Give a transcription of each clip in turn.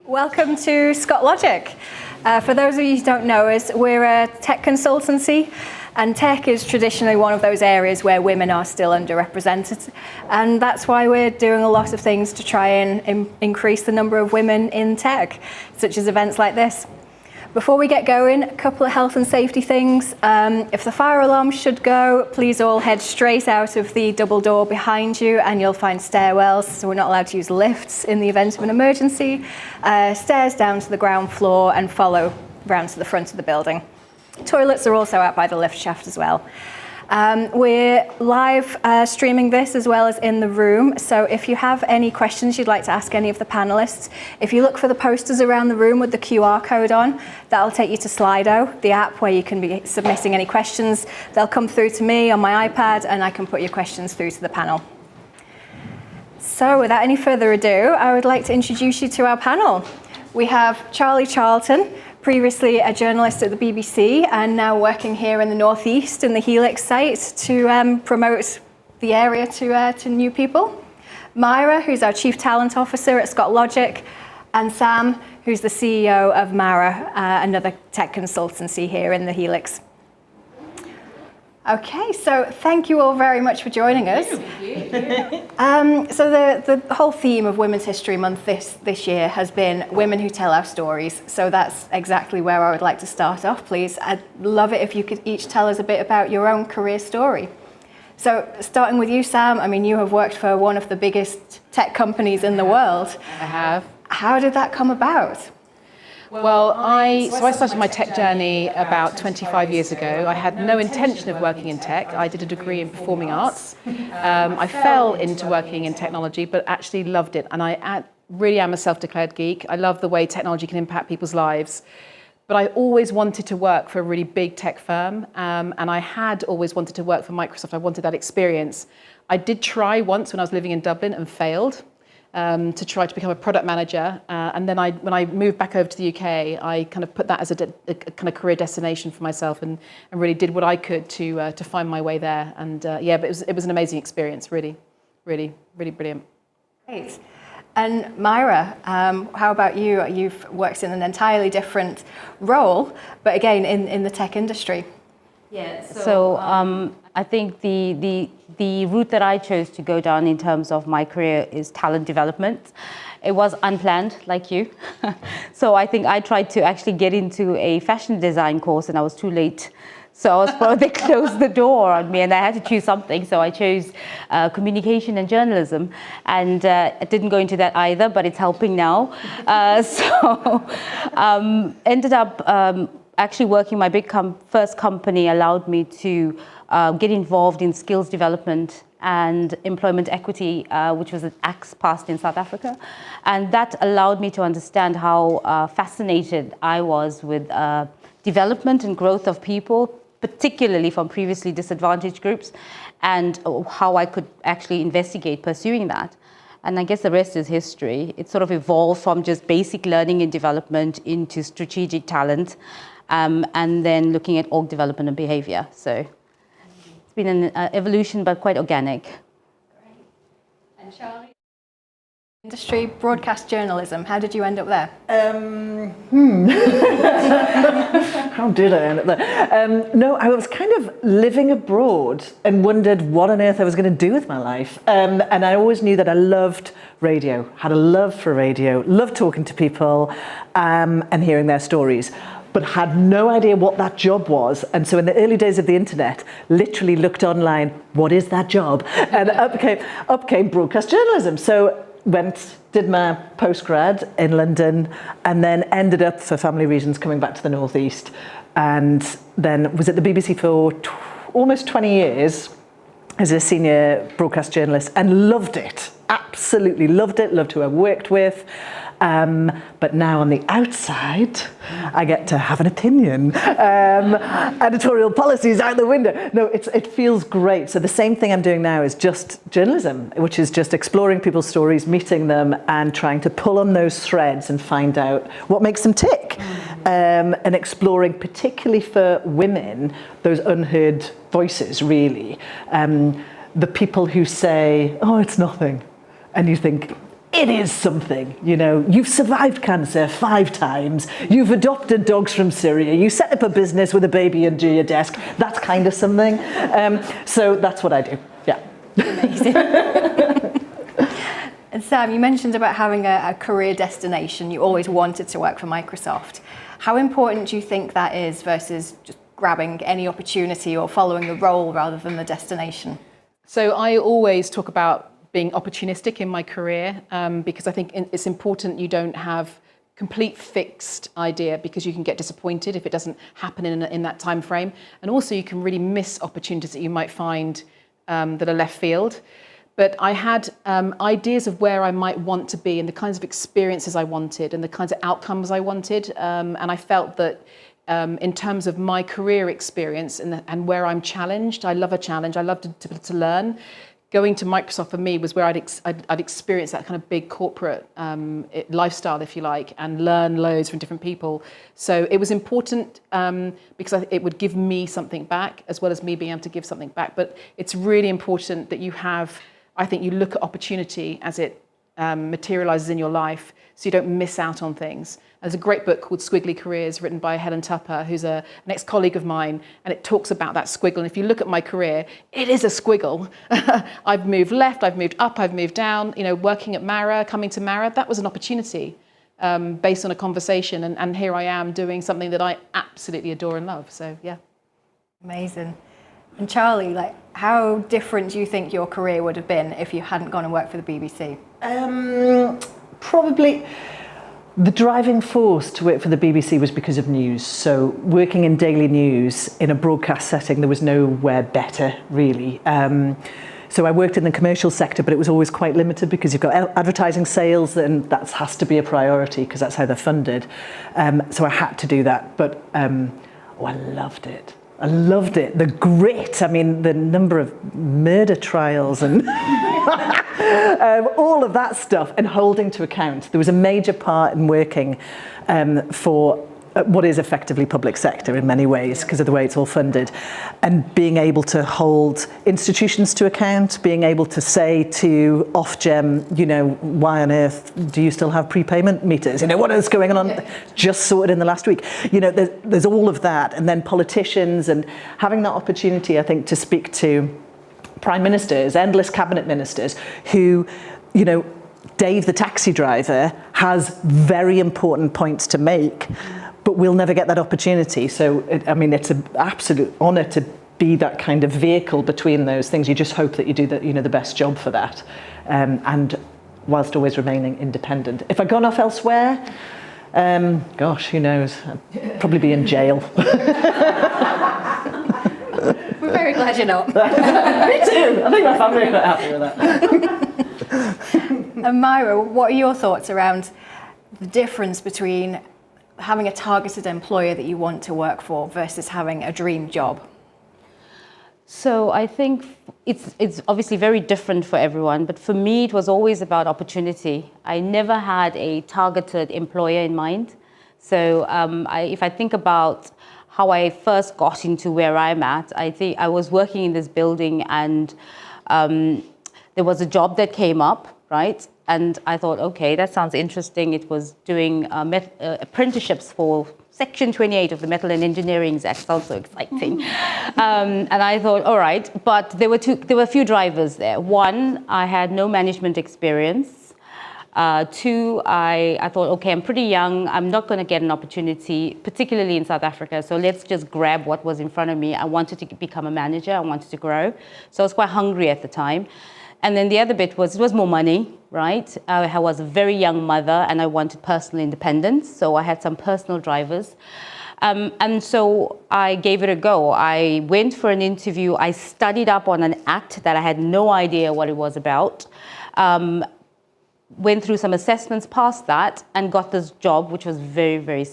Welcome to Scott Logic. For those of you who don't know us, we're a tech consultancy, and tech is traditionally one of those areas where women are still underrepresented. And that's why we're doing a lot of things to try and increase the number of women in tech, such as events like this. Before we get going, a couple of health and safety things. If the fire alarm should go, please all head straight out of the double door behind you and you'll find stairwells, so we're not allowed to use lifts in the event of an emergency. Stairs down to the ground floor and follow round to the front of the building. Toilets are also out by the lift shaft as well. We're live streaming this as well as in the room, so if you have any questions you'd like to ask any of the panellists, if you look for the posters around the room with the QR code on, that'll take you to Slido, the app where you can be submitting any questions. They'll come through to me on my iPad and I can put your questions through to the panel. So without any further ado, I would like to introduce you to our panel. We have Charlton, previously a journalist at the BBC and now working here in the Northeast in the Helix site to promote the area to new people. Myra, who's our Chief Talent Officer at Scott Logic, and Sam, who's the CEO of Marra, another tech consultancy here in the Helix. Okay, so thank you all very much for joining us. So the whole theme of Women's History Month this year has been women who tell our stories. So that's exactly where I would like to start off, please. I'd love it if you could each tell us a bit about your own career story. So starting with you, Sam, I mean, you have worked for one of the biggest tech companies in the world. I have. How did that come about? Well, I started my tech journey about 25 years ago. I had no intention of working in tech. I did a degree in performing arts. I fell into working in technology, but actually loved it. And I really am a self-declared geek. I love the way technology can impact people's lives. But I always wanted to work for a really big tech firm. And I had always wanted to work for Microsoft. I wanted that experience. I did try once when I was living in Dublin and failed. To try to become a product manager, and then when I moved back over to the UK, I kind of put that as a kind of career destination for myself, and really did what I could to find my way there. And yeah, but it was an amazing experience, really, really, really brilliant. Great. And Myra, how about you? You've worked in an entirely different role, but again in the tech industry. Yeah. So I think the route that I chose to go down in terms of my career is talent development. It was unplanned, like you. So I think I tried to actually get into a fashion design course and I was too late. So I was probably closed the door on me and I had to choose something. So I chose communication and journalism. And I didn't go into that either, but it's helping now. Ended up actually working my first company allowed me to get involved in skills development and employment equity, which was an act passed in South Africa. And that allowed me to understand how fascinated I was with development and growth of people, particularly from previously disadvantaged groups, and how I could actually investigate pursuing that. And I guess the rest is history. It sort of evolved from just basic learning and development into strategic talent, and then looking at org development and behavior. So it's been an evolution, but quite organic. Great. And Charlie? Industry, broadcast journalism. How did you end up there? How did I end up there? No, I was kind of living abroad and wondered what on earth I was going to do with my life. And I always knew that I loved radio, had a love for radio, loved talking to people and hearing their stories, but had no idea what that job was. And so in the early days of the internet, literally looked online, what is that job? And up came broadcast journalism. So did my postgrad in London, and then ended up, for family reasons, coming back to the Northeast. And then was at the BBC for almost 20 years as a senior broadcast journalist, and loved it. Absolutely loved it, loved who I worked with. But now on the outside, I get to have an opinion. Editorial policies out the window. No, it feels great. So the same thing I'm doing now is just journalism, which is just exploring people's stories, meeting them, and trying to pull on those threads and find out what makes them tick. And exploring, particularly for women, those unheard voices, really. The people who say, oh, it's nothing. And you think, it is something, you know. You've survived cancer 5 times. You've adopted dogs from Syria. You set up a business with a baby under your desk. That's kind of something. So that's what I do. Yeah. Amazing. And Sam, you mentioned about having a career destination. You always wanted to work for Microsoft. How important do you think that is versus just grabbing any opportunity or following the role rather than the destination? So I always talk about being opportunistic in my career because I think it's important you don't have complete fixed idea, because you can get disappointed if it doesn't happen in that time frame, and also you can really miss opportunities that you might find that are left field. But I had ideas of where I might want to be and the kinds of experiences I wanted and the kinds of outcomes I wanted, and I felt that in terms of my career experience and where I'm challenged, I love a challenge. I love to learn. Going to Microsoft for me was where I'd experience that kind of big corporate lifestyle, if you like, and learn loads from different people. So it was important because it would give me something back, as well as me being able to give something back. But it's really important that you have, I think you look at opportunity as it materializes in your life, so you don't miss out on things. There's a great book called Squiggly Careers, written by Helen Tupper, who's an ex-colleague of mine, and it talks about that squiggle. And if you look at my career, it is a squiggle. I've moved left, I've moved up, I've moved down. You know, working at Marra, coming to Marra, that was an opportunity based on a conversation, and here I am doing something that I absolutely adore and love. So yeah. Amazing. And Charlie, like, how different do you think your career would have been if you hadn't gone and worked for the BBC? Probably the driving force to work for the BBC was because of news. So working in daily news in a broadcast setting, there was nowhere better, really. So I worked in the commercial sector, but it was always quite limited because you've got advertising sales, and that has to be a priority because that's how they're funded. So I had to do that, but I loved it. I loved it. The grit, I mean, the number of murder trials and all of that stuff, and holding to account. There was a major part in working for what is effectively public sector in many ways because of the way it's all funded, and being able to hold institutions to account, being able to say to Ofgem, you know, why on earth do you still have prepayment meters? You know, what is going on? Just sorted in the last week. You know, there's all of that, and then politicians, and having that opportunity, I think, to speak to prime ministers, endless cabinet ministers who, you know, Dave the taxi driver has very important points to make, but we'll never get that opportunity. So, it's an absolute honour to be that kind of vehicle between those things. You just hope that you do the best job for that, and whilst always remaining independent. If I'd gone off elsewhere, gosh, who knows? I'd probably be in jail. We're very glad you're not. Me too. I think my family are quite happy with that. And Myra, what are your thoughts around the difference between having a targeted employer that you want to work for versus having a dream job? So I think it's obviously very different for everyone, but for me it was always about opportunity. I never had a targeted employer in mind. So if I think about how I first got into where I'm at, I think I was working in this building, and there was a job that came up, right? And I thought, okay, that sounds interesting. It was doing apprenticeships for Section 28 of the Metal and Engineering Act. Sounds so exciting. And I thought, all right, but there were a few drivers there. One, I had no management experience. Two, I thought, okay, I'm pretty young. I'm not going to get an opportunity, particularly in South Africa. So let's just grab what was in front of me. I wanted to become a manager. I wanted to grow. So I was quite hungry at the time. And then the other bit was, it was more money, right? I was a very young mother, and I wanted personal independence. So I had some personal drivers. And so I gave it a go. I went for an interview. I studied up on an act that I had no idea what it was about. Went through some assessments, passed that, and got this job, which was very, very,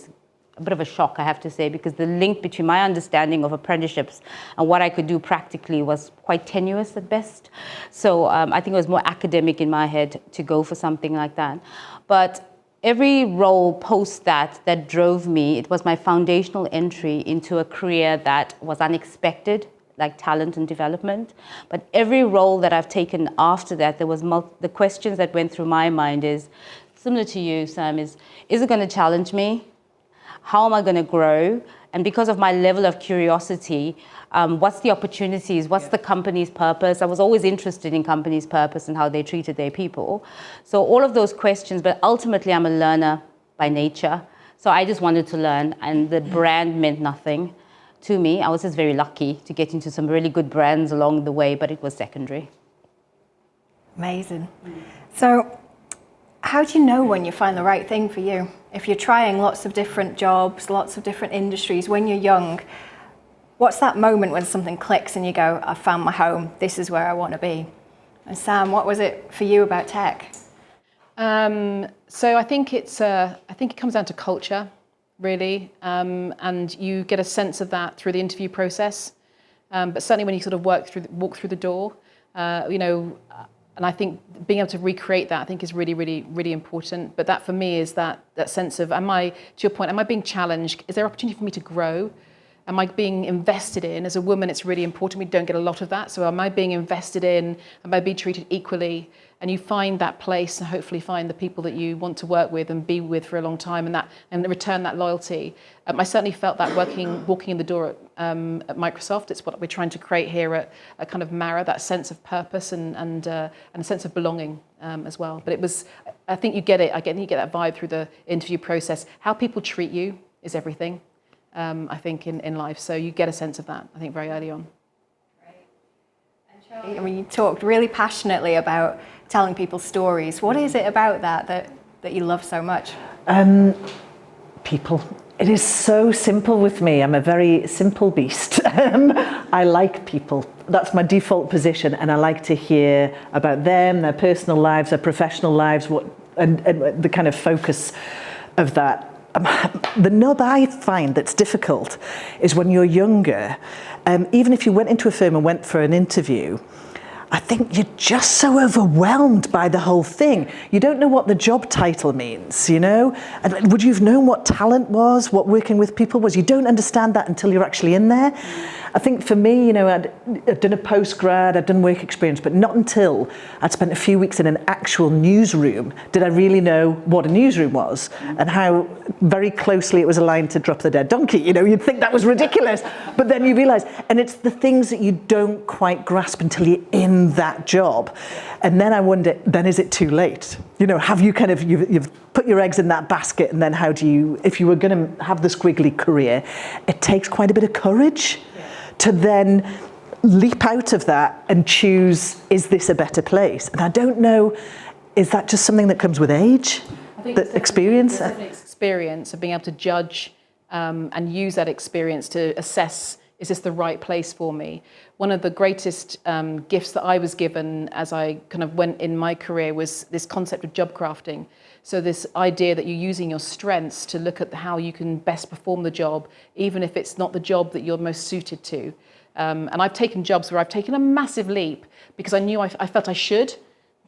a bit of a shock, I have to say, because the link between my understanding of apprenticeships and what I could do practically was quite tenuous at best. So I think it was more academic in my head to go for something like that. But every role post that drove me, it was my foundational entry into a career that was unexpected, like talent and development. But every role that I've taken after that, there was the questions that went through my mind is similar to you, Sam, is it going to challenge me? How am I going to grow? And because of my level of curiosity, what's the opportunities? What's the company's purpose? I was always interested in companies' purpose and how they treated their people. So all of those questions, but ultimately I'm a learner by nature. So I just wanted to learn, and the brand meant nothing to me. I was just very lucky to get into some really good brands along the way, but it was secondary. Amazing. So how do you know when you find the right thing for you? If you're trying lots of different jobs, lots of different industries, when you're young, what's that moment when something clicks and you go, I found my home, this is where I want to be? And Sam, what was it for you about tech? So I think it comes down to culture, really, and you get a sense of that through the interview process. But certainly when you sort of walk through the door, and I think being able to recreate that, I think, is really, really, really important. But that for me is that sense of, to your point, am I being challenged? Is there opportunity for me to grow? Am I being invested in? As a woman, it's really important. We don't get a lot of that. So am I being invested in? Am I being treated equally? And you find that place and hopefully find the people that you want to work with and be with for a long time, and return that loyalty. I certainly felt that walking in the door at Microsoft. It's what we're trying to create here at kind of Marra, that sense of purpose and a sense of belonging as well. But I think you get it. You get that vibe through the interview process. How people treat you is everything. I think in life. So you get a sense of that, I think, very early on. I mean, you talked really passionately about telling people stories. What is it about that you love so much? People. It is so simple with me. I'm a very simple beast. I like people. That's my default position, and I like to hear about them, their personal lives, their professional lives, and the kind of focus of that. The nub I find that's difficult is when you're younger, even if you went into a firm and went for an interview, I think you're just so overwhelmed by the whole thing. You don't know what the job title means, you know? And would you have known what talent was, what working with people was? You don't understand that until you're actually in there. I think for me, you know, I'd done a postgrad, I'd done work experience, but not until I'd spent a few weeks in an actual newsroom did I really know what a newsroom was and how very closely it was aligned to Drop the Dead Donkey. You know, you'd think that was ridiculous, but then you realise, and it's the things that you don't quite grasp until you're in that job. And then I wonder, then is it too late? You know, have you you've put your eggs in that basket, and then how do you, if you were going to have the squiggly career, it takes quite a bit of courage to then leap out of that and choose, is this a better place? And I don't know, is that just something that comes with age? I think the experience? Experience of being able to judge and use that experience to assess, is this the right place for me? One of the greatest gifts that I was given as I kind of went in my career was this concept of job crafting. So this idea that you're using your strengths to look at how you can best perform the job, even if it's not the job that you're most suited to. And I've taken jobs where I've taken a massive leap because I knew I felt I should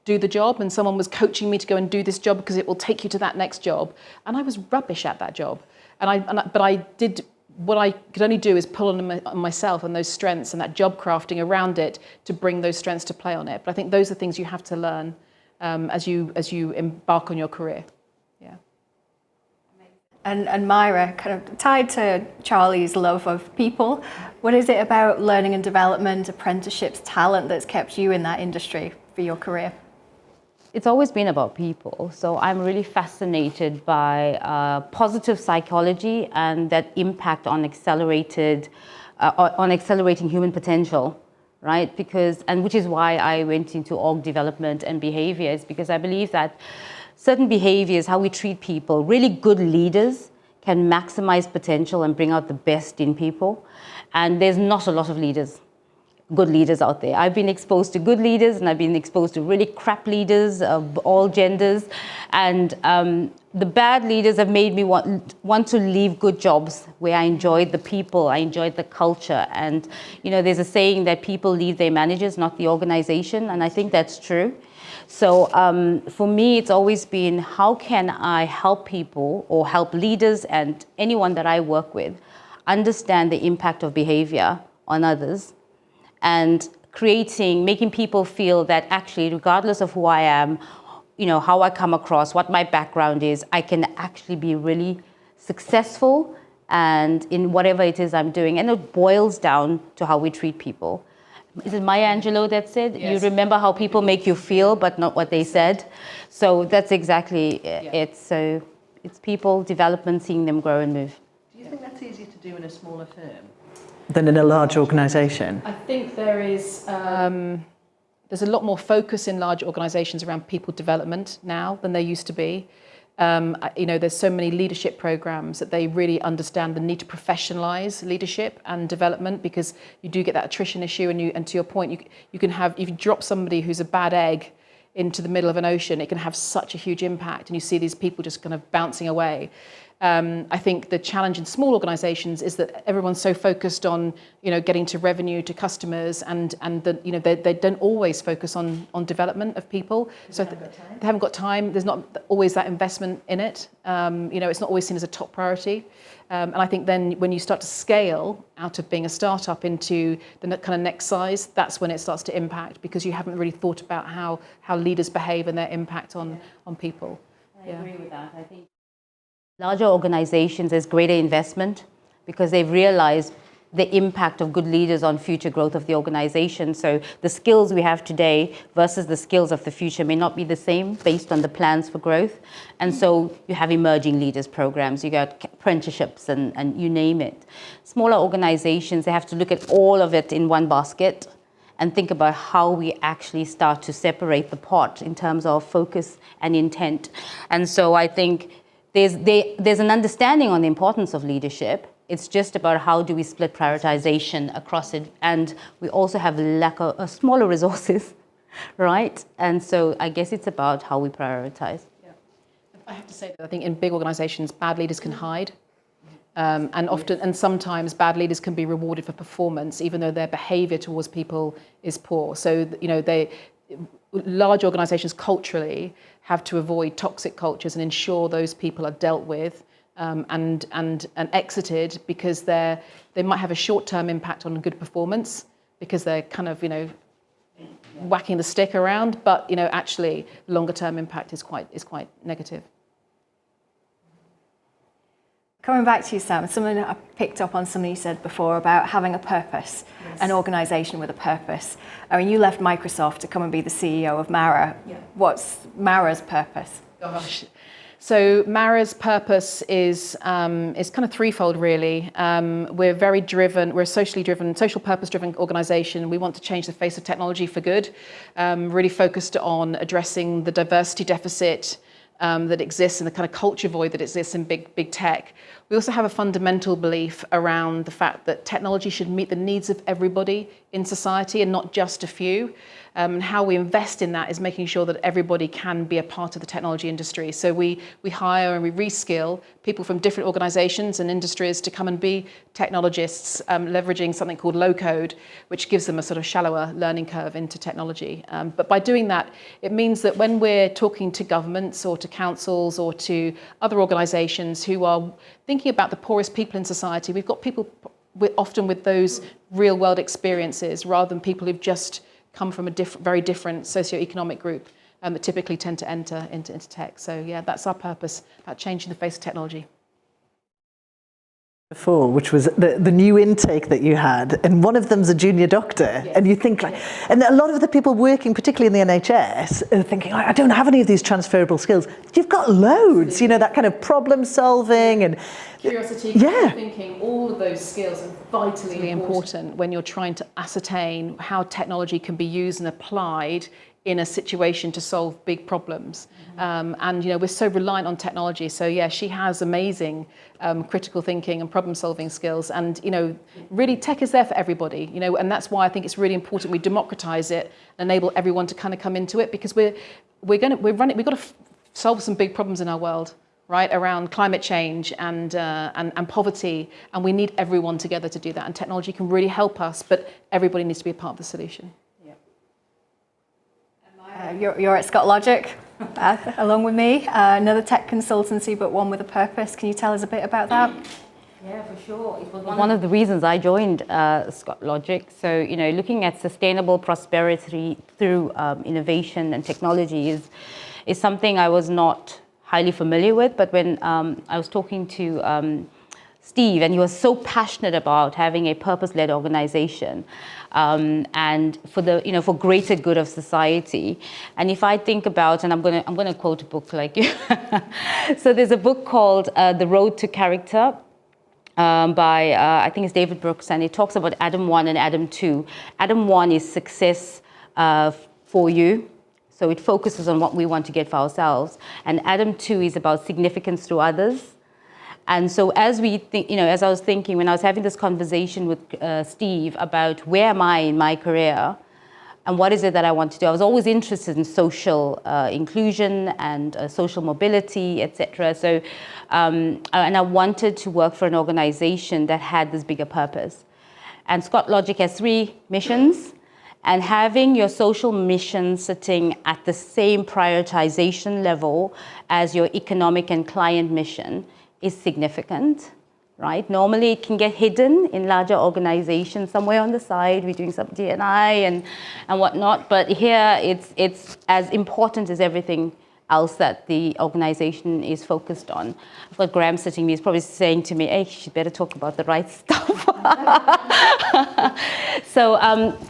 do the job, and someone was coaching me to go and do this job because it will take you to that next job. And I was rubbish at that job. But I did what I could only do is pull on myself and those strengths and that job crafting around it to bring those strengths to play on it. But I think those are things you have to learn as you embark on your career. Yeah. And Myra, kind of tied to Charlie's love of people, what is it about learning and development, apprenticeships, talent that's kept you in that industry for your career? It's always been about people. So I'm really fascinated by positive psychology and that impact on accelerating human potential, right? Which is why I went into org development and behaviors, because I believe that certain behaviors, how we treat people, really good leaders can maximize potential and bring out the best in people. And there's not a lot of good leaders out there. I've been exposed to good leaders, and I've been exposed to really crap leaders of all genders. And the bad leaders have made me want to leave good jobs where I enjoyed the people, I enjoyed the culture. And, you know, there's a saying that people leave their managers, not the organization. And I think that's true. So for me, it's always been, how can I help people or help leaders and anyone that I work with understand the impact of behavior on others and making people feel that actually, regardless of who I am, how I come across, what my background is, I can actually be really successful and in whatever it is I'm doing. And it boils down to how we treat people. Is it Maya Angelou that said, yes, you remember how people make you feel, but not what they said? So that's exactly it. So it's people, development, seeing them grow and move. Do you think that's easier to do in a smaller firm than in a large organisation? I think there's a lot more focus in large organisations around people development now than there used to be. There's so many leadership programs that they really understand the need to professionalise leadership and development, because you do get that attrition issue, and to your point, you can have, if you drop somebody who's a bad egg into the middle of an ocean, it can have such a huge impact, and you see these people just kind of bouncing away. I think the challenge in small organisations is that everyone's so focused on, getting to revenue, to customers, and they don't always focus on development of people. So they haven't got time. There's not always that investment in it. It's not always seen as a top priority. And I think then when you start to scale out of being a startup into the kind of next size, that's when it starts to impact, because you haven't really thought about how leaders behave and their impact on people. I agree with that. I think larger organizations, there's greater investment because they've realized the impact of good leaders on future growth of the organization. So the skills we have today versus the skills of the future may not be the same based on the plans for growth. And so you have emerging leaders programs, you got apprenticeships and you name it. Smaller organizations, they have to look at all of it in one basket and think about how we actually start to separate the pot in terms of focus and intent. And so I think there's an understanding on the importance of leadership. It's just about how do we split prioritization across it. And we also have lack of smaller resources, right? And so I guess it's about how we prioritize. Yeah. I have to say that I think in big organizations, bad leaders can hide. And sometimes bad leaders can be rewarded for performance, even though their behavior towards people is poor. So, large organizations culturally have to avoid toxic cultures and ensure those people are dealt with and exited, because they might have a short-term impact on good performance because they're kind of whacking the stick around, but actually longer-term impact is quite negative. Coming back to you, Sam, something that I picked up on something you said before about having a purpose, yes. An organisation with a purpose. I mean, you left Microsoft to come and be the CEO of Marra. Yeah. What's Marra's purpose? Gosh. So Marra's purpose is kind of threefold, really. We're very driven. We're a socially driven, social purpose-driven organisation. We want to change the face of technology for good. Really focused on addressing the diversity deficit that exists and the kind of culture void that exists in big tech. We also have a fundamental belief around the fact that technology should meet the needs of everybody in society and not just a few. And how we invest in that is making sure that everybody can be a part of the technology industry. So we hire and we reskill people from different organizations and industries to come and be technologists, leveraging something called low code, which gives them a sort of shallower learning curve into technology. But by doing that, it means that when we're talking to governments or to councils or to other organizations who are thinking about the poorest people in society, we've got people often with those real world experiences rather than people who've just come from a very different socioeconomic group that typically tend to enter into tech. So yeah, that's our purpose, about changing the face of technology. Before, which was the new intake that you had, and one of them's a junior doctor, yes. And you think and a lot of the people working, particularly in the NHS, are thinking, I don't have any of these transferable skills. You've got loads, that kind of problem solving and curiosity, thinking, all of those skills are vitally important when you're trying to ascertain how technology can be used and applied in a situation to solve big problems. And we're so reliant on technology. So yeah, she has amazing critical thinking and problem solving skills. And really tech is there for everybody, and that's why I think it's really important we democratize it and enable everyone to kind of come into it, because we've got to solve some big problems in our world, right, around climate change and poverty, and we need everyone together to do that. And technology can really help us, but everybody needs to be a part of the solution. You're at Scott Logic, along with me, another tech consultancy, but one with a purpose. Can you tell us a bit about that? Yeah, for sure. It was one of the reasons I joined Scott Logic. So, looking at sustainable prosperity through innovation and technology is something I was not highly familiar with. But when I was talking to Steve, and he was so passionate about having a purpose-led organization, and for greater good of society. And if I think about, and I'm gonna quote a book like you. So there's a book called The Road to Character. By I think it's David Brooks, and it talks about Adam 1 and Adam 2. Adam 1 is success for you, so it focuses on what we want to get for ourselves, and Adam 2 is about significance through others. And so as we think, as I was thinking when I was having this conversation with Steve about where am I in my career and what is it that I want to do, I was always interested in social inclusion and social mobility, etc. So, and I wanted to work for an organization that had this bigger purpose. And Scott Logic has 3 missions, and having your social mission sitting at the same prioritization level as your economic and client mission is significant, right? Normally it can get hidden in larger organizations somewhere on the side. We're doing some D&I and whatnot, but here it's as important as everything else that the organization is focused on. I've got Graham sitting here, he's probably saying to me, hey, you better talk about the right stuff. So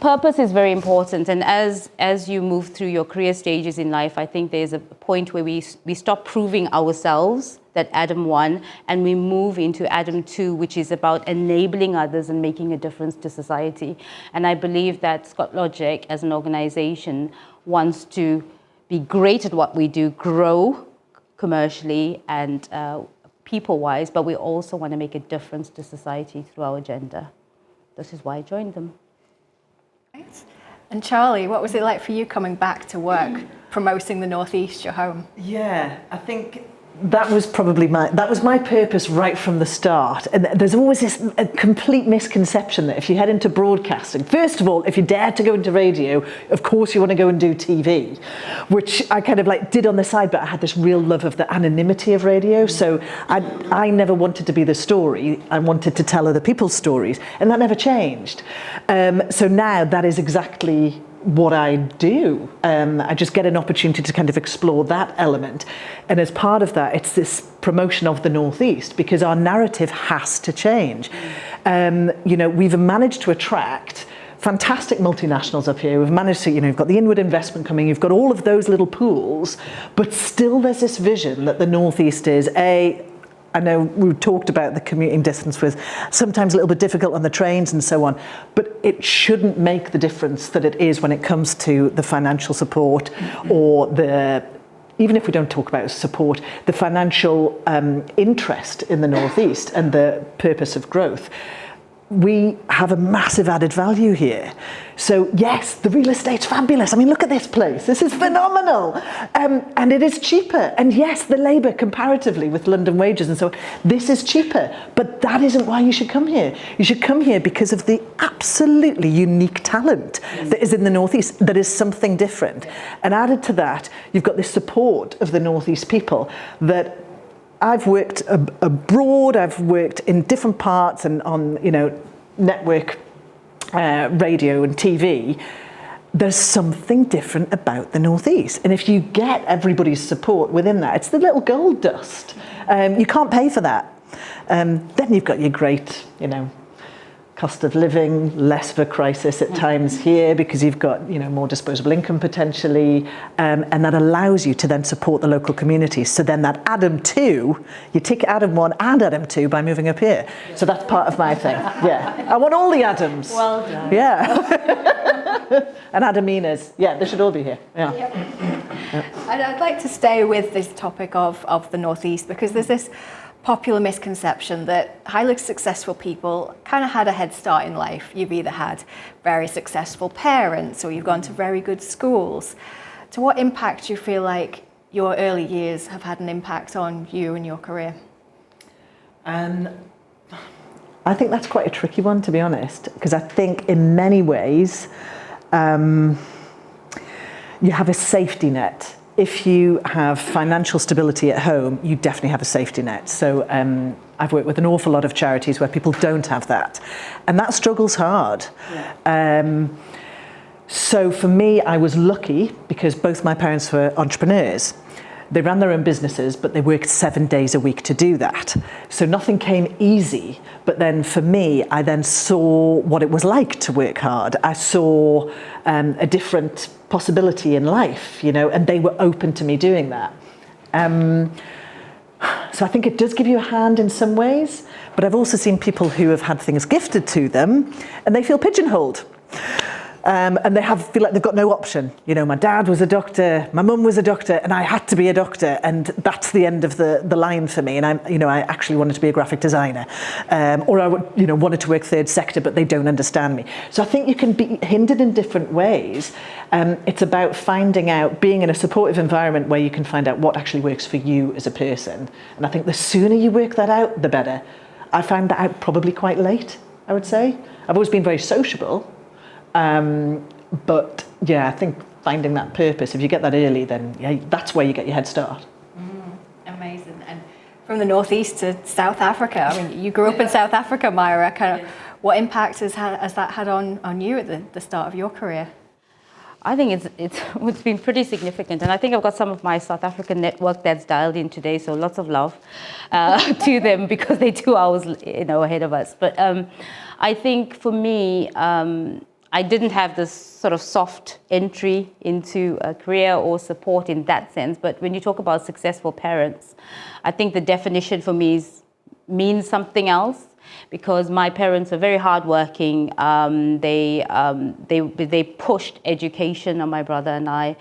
purpose is very important, and as you move through your career stages in life, I think there's a point where we stop proving ourselves, that Adam 1, and we move into Adam 2, which is about enabling others and making a difference to society. And I believe that Scott Logic as an organization wants to be great at what we do, grow commercially and people-wise, but we also want to make a difference to society through our agenda. This is why I joined them. Thanks. And Charlie, what was it like for you coming back to work, promoting the Northeast, your home? Yeah, I think that was probably my purpose right from the start. And there's always this complete misconception that if you head into broadcasting, first of all, if you dare to go into radio, of course you want to go and do TV, which I kind of did on the side, but I had this real love of the anonymity of radio. So I never wanted to be the story. I wanted to tell other people's stories, and that never changed. So now that is exactly what I do. I just get an opportunity to kind of explore that element. And as part of that, it's this promotion of the Northeast, because our narrative has to change. We've managed to attract fantastic multinationals up here. We've managed to, you've got the inward investment coming, you've got all of those little pools, but still there's this vision that the Northeast is I know we talked about the commuting distance was sometimes a little bit difficult on the trains and so on, but it shouldn't make the difference that it is when it comes to the financial support or even if we don't talk about support, the financial interest in the Northeast and the purpose of growth. We have a massive added value here. So yes, the real estate's fabulous. I mean, look at this place. This is phenomenal. And it is cheaper. And yes, the labour comparatively with London wages and so on, this is cheaper. But that isn't why you should come here. You should come here because of the absolutely unique talent that is in the Northeast, that is something different. And added to that, you've got this support of the Northeast people that I've worked abroad, I've worked in different parts and on, network radio and TV. There's something different about the Northeast. And if you get everybody's support within that, it's the little gold dust. You can't pay for that. Then you've got your great, cost of living, less of a crisis at times here because you've got, more disposable income potentially, and that allows you to then support the local communities. So then that Adam 2, you tick Adam 1 and Adam 2 by moving up here. So that's part of my thing. Yeah, I want all the Adams. Well done. Yeah. And Adaminas. Yeah, they should all be here. Yeah. Yep. And I'd like to stay with this topic of the Northeast, because there's this popular misconception that highly successful people kind of had a head start in life. You've either had very successful parents or you've gone to very good schools. To what impact do you feel like your early years have had an impact on you and your career? I think that's quite a tricky one, to be honest, because I think in many ways you have a safety net if you have financial stability at home, you definitely have a safety net. So I've worked with an awful lot of charities where people don't have that, and that struggle's hard. Yeah. So for me, I was lucky because both my parents were entrepreneurs. They ran their own businesses, but they worked 7 days a week to do that. So nothing came easy. But then for me, I then saw what it was like to work hard. I saw a different possibility in life, you know, and they were open to me doing that. So I think it does give you a hand in some ways, but I've also seen people who have had things gifted to them and they feel pigeonholed. And they feel like they've got no option. You know, my dad was a doctor, my mum was a doctor, and I had to be a doctor, and that's the end of the line for me. And I actually wanted to be a graphic designer, or I wanted to work third sector, but they don't understand me. So I think you can be hindered in different ways. It's about finding out, being in a supportive environment where you can find out what actually works for you as a person. And I think the sooner you work that out, the better. I found that out probably quite late, I would say. I've always been very sociable. But yeah, I think finding that purpose, if you get that early, then yeah, that's where you get your head start. Amazing. And from the northeast to South Africa, I mean, you grew up in South Africa, Myra. What impact has that had on you at the start of your career? I think it's been pretty significant, and I think I've got some of my South African network that's dialed in today, so lots of love to them because they're 2 hours ahead of us. But I think for me, I didn't have this sort of soft entry into a career or support in that sense. But when you talk about successful parents, I think the definition for me means something else, because my parents are very hardworking. They pushed education on my brother and I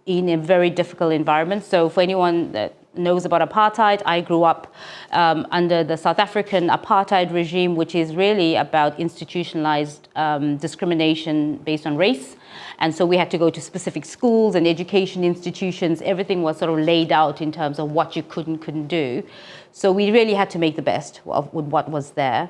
in a very difficult environment. So for anyone that knows about apartheid, I grew up under the South African apartheid regime, which is really about institutionalized discrimination based on race. And so we had to go to specific schools and education institutions. Everything was sort of laid out in terms of what you couldn't do. So we really had to make the best of what was there.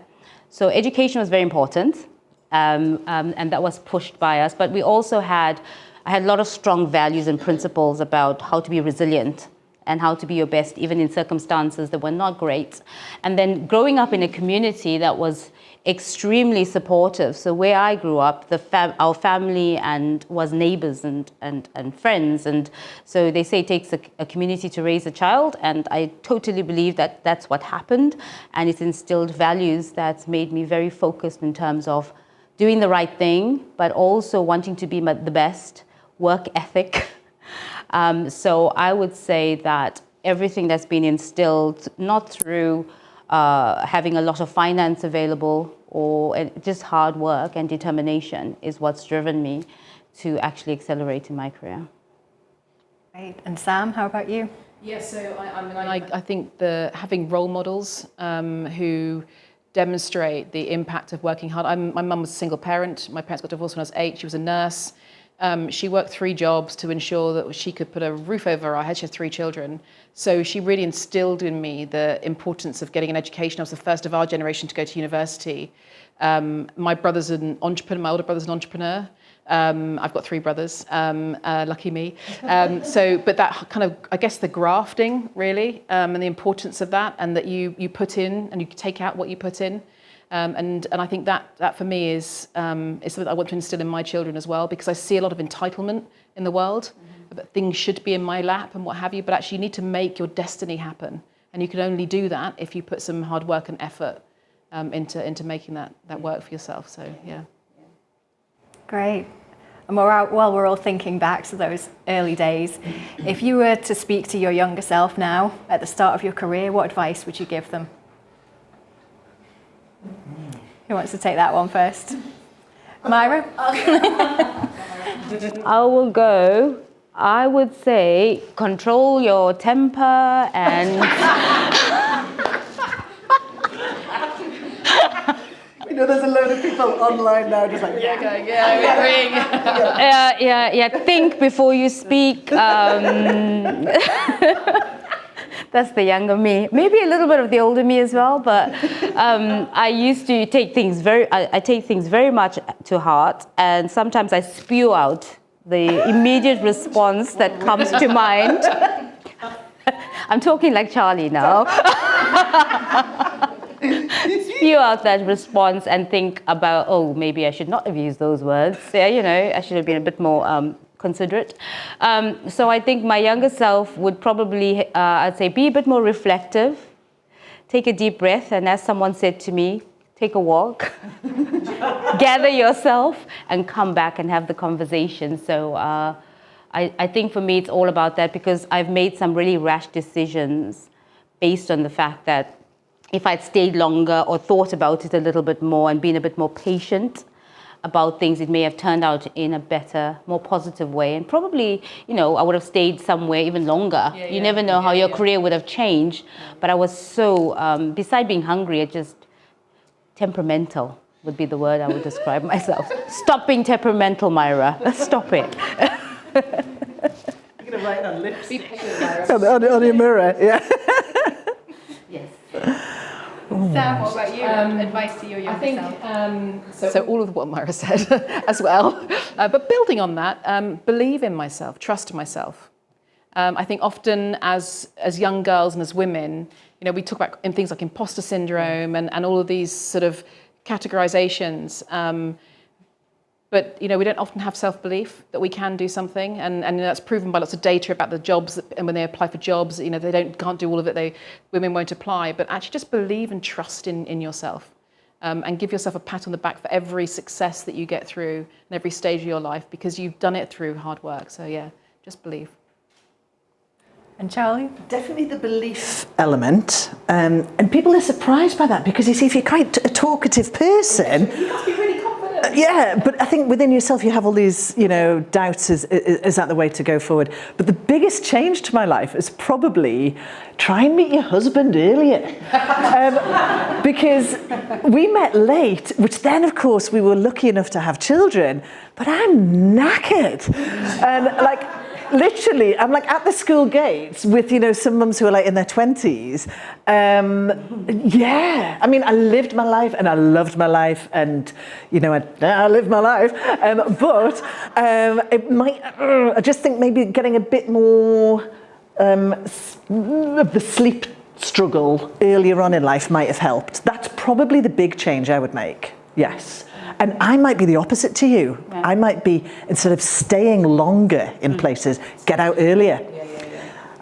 So education was very important, and that was pushed by us. But we also I had a lot of strong values and principles about how to be resilient and how to be your best, even in circumstances that were not great. And then growing up in a community that was extremely supportive. So where I grew up, our family was neighbors and friends. And so they say it takes a community to raise a child. And I totally believe that that's what happened. And it's instilled values that's made me very focused in terms of doing the right thing, but also wanting to be the best, work ethic. So I would say that everything that's been instilled, not through having a lot of finance available or just hard work and determination, is what's driven me to actually accelerate in my career. Great. And Sam, how about you? Yeah, so I think having role models who demonstrate the impact of working hard. My mum was a single parent. My parents got divorced when I was 8. She was a nurse. She worked 3 jobs to ensure that she could put a roof over our head. She had 3 children. So she really instilled in me the importance of getting an education. I was the first of our generation to go to university. My brother's an entrepreneur. My older brother's an entrepreneur. I've got 3 brothers, lucky me. But that kind of, I guess, the grafting really, and the importance of that, and that you put in and you take out what you put in. And I think that for me is something that I want to instill in my children as well, because I see a lot of entitlement in the world, that things should be in my lap and what have you, but actually you need to make your destiny happen. And you can only do that if you put some hard work and effort into making that work for yourself. So, yeah. Great. And while we're all thinking back to those early days, if you were to speak to your younger self now at the start of your career, what advice would you give them? Who wants to take that one first? Myra? I will go. I would say control your temper and... You know, there's a load of people online now just like, agreeing. Think before you speak. That's the younger me. Maybe a little bit of the older me as well, but I used to take things I take things very much to heart, and sometimes I spew out The immediate response that comes to mind. I'm talking like Charlie now. Spew out that response and think about, oh, maybe I should not have used those words. Yeah, you know, I should have been a bit more considerate. So I think my younger self would probably, I'd say, be a bit more reflective, take a deep breath, and as someone said to me, take a walk, gather yourself, and come back and have the conversation. So I think for me, it's all about that, because I've made some really rash decisions based on the fact that if I'd stayed longer or thought about it a little bit more and been a bit more patient about things, it may have turned out in a better, more positive way. And probably, you know, I would have stayed somewhere even longer. You never know how your career would have changed. But I was so, beside being hungry, temperamental would be the word I would describe myself. Stop being temperamental, Myra. Stop it. You're going to write on lipstick. on your mirror, yeah. Yes. Sam, what about you? Advice to your younger self? So all of what Myra said as well. But building on that, believe in myself, trust myself. I think often as young girls and as women, you know, we talk about in things like impostor syndrome and all of these sort of categorizations. But, you know, we don't often have self-belief that we can do something. And that's proven by lots of data about the jobs. And when they apply for jobs, you know, they can't do all of it. Women won't apply. But actually just believe and trust in yourself. And give yourself a pat on the back for every success that you get through and every stage of your life, because you've done it through hard work. So, yeah, just believe. And Charlie? Definitely the belief element. And people are surprised by that, because you see, if you're quite a talkative person, You must be really confident. yeah, but I think within yourself you have all these, you know, doubts. Is that the way to go forward? But the biggest change to my life is probably try and meet your husband earlier. Because we met late, which then, of course, we were lucky enough to have children, but I'm knackered. And like, literally, I'm like at the school gates with, you know, some mums who are like in their 20s. Yeah, I mean, I lived my life and I loved my life, and, you know, I lived my life. But it might, I just think maybe getting a bit more of the sleep struggle earlier on in life might have helped. That's probably the big change I would make, yes. And I might be the opposite to you. Yeah. I might be, instead of staying longer in places, get out earlier. Yeah.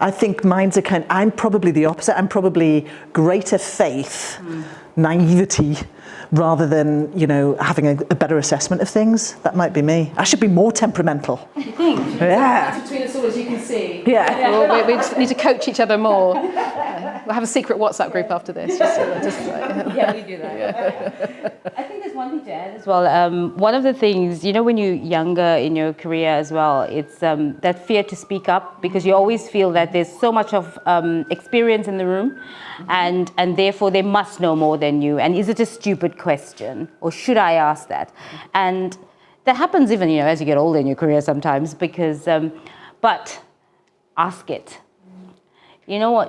I think mine's I'm probably the opposite. I'm probably greater faith, naivety, rather than, you know, having a better assessment of things. That might be me. I should be more temperamental. You think? Yeah. Between us all, as you can see. Yeah. Well, we just need to coach each other more. We'll have a secret WhatsApp group after this. Yeah, we do that. Yeah. I think there's one thing to add as well. One of the things, you know, when you're younger in your career as well, it's that fear to speak up, because you always feel that there's so much of experience in the room, and therefore they must know more than you. And is it a stupid question, or should I ask that? And that happens even, you know, as you get older in your career sometimes, because, but ask it. You know what,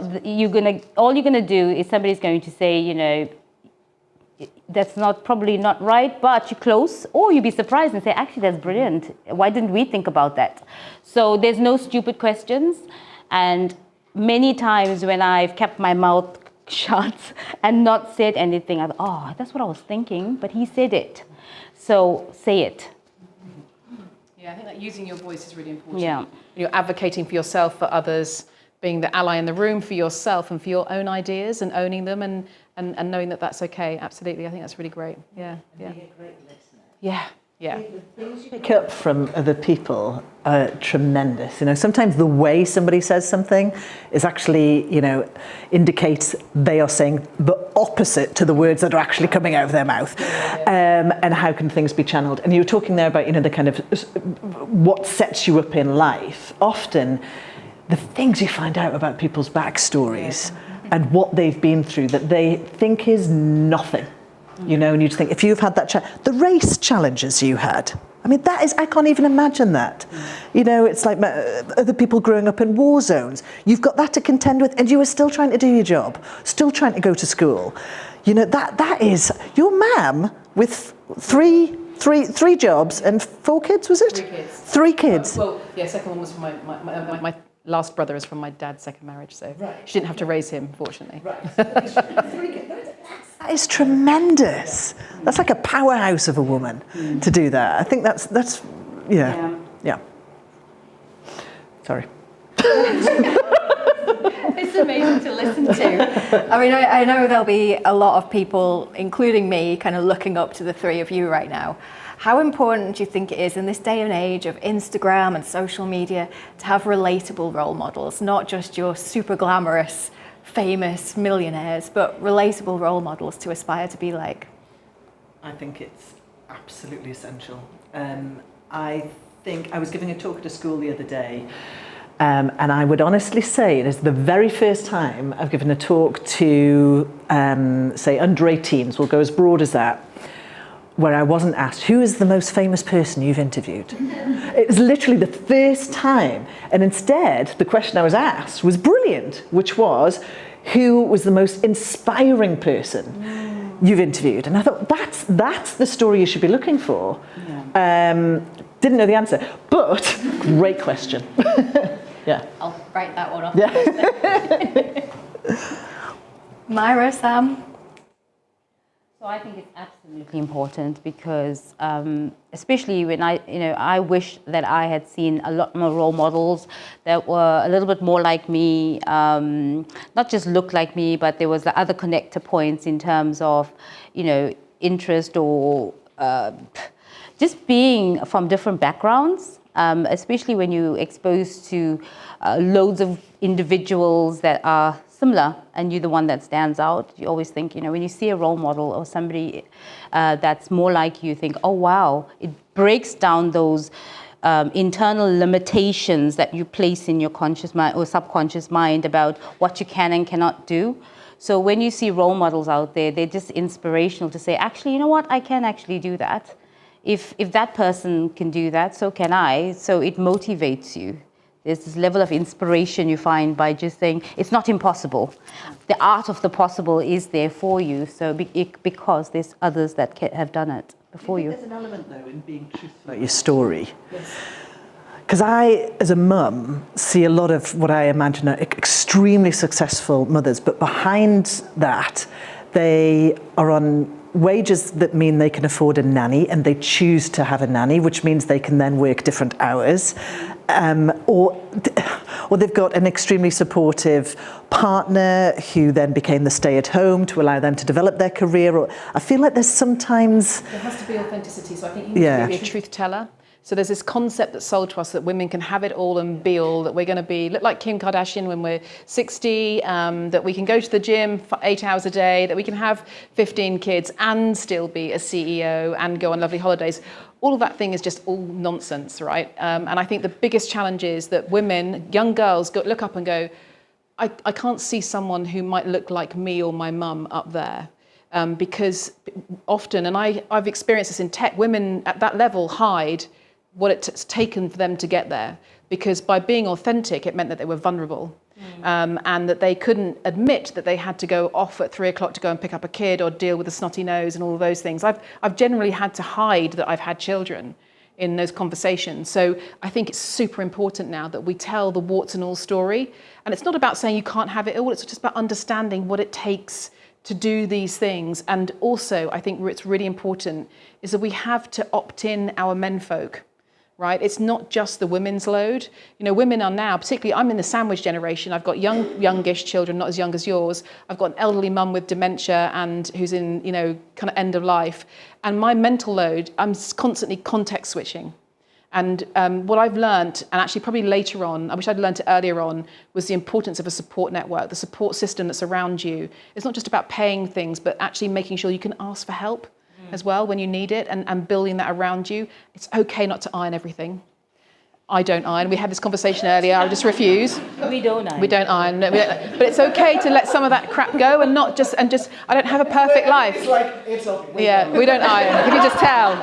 all you're gonna do is somebody's going to say, you know, that's probably not right, but you're close, or you'll be surprised and say, actually, that's brilliant. Why didn't we think about that? So there's no stupid questions. And many times when I've kept my mouth shut and not said anything, I've, oh, that's what I was thinking, but he said it. So say it. Yeah, I think that using your voice is really important. Yeah. You're advocating for yourself, for others, being the ally in the room for yourself and for your own ideas, and owning them and knowing that that's okay. Absolutely. I think that's really great. Yeah. Yeah. Being a great listener. Yeah. Yeah. The things you pick up from other people are tremendous. You know, sometimes the way somebody says something is actually, you know, indicates they are saying the opposite to the words that are actually coming out of their mouth. And how can things be channeled? And you were talking there about, you know, the kind of what sets you up in life. Often, the things you find out about people's backstories and what they've been through that they think is nothing. You know, and you just think, if you've had that the race challenges you had, I mean, that is, I can't even imagine that. You know, it's like other people growing up in war zones. You've got that to contend with, and you are still trying to do your job, still trying to go to school. You know, that is, your mum with 3 three jobs and 4 kids, was it? 3 kids. 3 kids. Well, yeah, second one was from my last brother is from my dad's second marriage, so she didn't have to raise him, fortunately. That is tremendous. That's like a powerhouse of a woman to do that. I think that's yeah. Sorry. It's amazing to listen to. I mean, I know there'll be a lot of people, including me, kind of looking up to the 3 of you right now. How important do you think it is in this day and age of Instagram and social media to have relatable role models, not just your super glamorous, famous millionaires, but relatable role models to aspire to be like? I think it's absolutely essential. I think I was giving a talk at a school the other day, and I would honestly say it is the very first time I've given a talk to, say, under 18s, we'll go as broad as that, where I wasn't asked, who is the most famous person you've interviewed? It was literally the first time. And instead, the question I was asked was brilliant, which was, who was the most inspiring person you've interviewed? And I thought, that's the story you should be looking for. Yeah. Didn't know the answer, but great question. Yeah. I'll write that one off. Yeah. Myra, Sam? So I think it's absolutely important because, especially when I wish that I had seen a lot more role models that were a little bit more like me, not just look like me, but there was the other connector points in terms of, interest or just being from different backgrounds, especially when you're exposed to loads of individuals that are similar and you're the one that stands out. You always think, when you see a role model or somebody that's more like you, think, oh wow, it breaks down those internal limitations that you place in your conscious mind or subconscious mind about what you can and cannot do. So when you see role models out there, they're just inspirational to say, actually, you know what, I can actually do that. If that person can do that, so can I. So it motivates you. There's this level of inspiration you find by just saying, it's not impossible. The art of the possible is there for you, so because there's others that have done it before you. There's an element, though, in being truthful about your story. Because I, as a mum, see a lot of what I imagine are extremely successful mothers, but behind that, they are on wages that mean they can afford a nanny and they choose to have a nanny, which means they can then work different hours. Or they've got an extremely supportive partner who then became the stay-at-home to allow them to develop their career. Or I feel like there's sometimes... There has to be authenticity, so I think you need to be a truth teller. So there's this concept that's sold to us that women can have it all and be all, that we're going to look like Kim Kardashian when we're 60, that we can go to the gym for 8 hours a day, that we can have 15 kids and still be a CEO and go on lovely holidays. All of that thing is just all nonsense, right? And I think the biggest challenge is that women, young girls, look up and go, I can't see someone who might look like me or my mum up there. Because often, and I've experienced this in tech, women at that level hide what it's taken for them to get there, because by being authentic, it meant that they were vulnerable, and that they couldn't admit that they had to go off at 3 o'clock to go and pick up a kid or deal with a snotty nose and all of those things. I've generally had to hide that I've had children in those conversations. So I think it's super important now that we tell the warts and all story. And it's not about saying you can't have it all, it's just about understanding what it takes to do these things. And also, I think what's really important is that we have to opt in our menfolk. Right? It's not just the women's load. Women are now, particularly, I'm in the sandwich generation. I've got youngish children, not as young as yours. I've got an elderly mum with dementia and who's in, kind of end of life. And my mental load, I'm constantly context switching. And what I've learned, and actually probably later on, I wish I'd learned it earlier on, was the importance of a support network, the support system that's around you. It's not just about paying things, but actually making sure you can ask for help as well when you need it, and building that around you. It's okay not to iron everything. I don't iron. We had this conversation earlier. I just refuse. We don't iron. We don't iron. No, but it's okay to let some of that crap go and I don't have a perfect life. It's like, it's okay. Yeah, we don't iron. Can you just tell?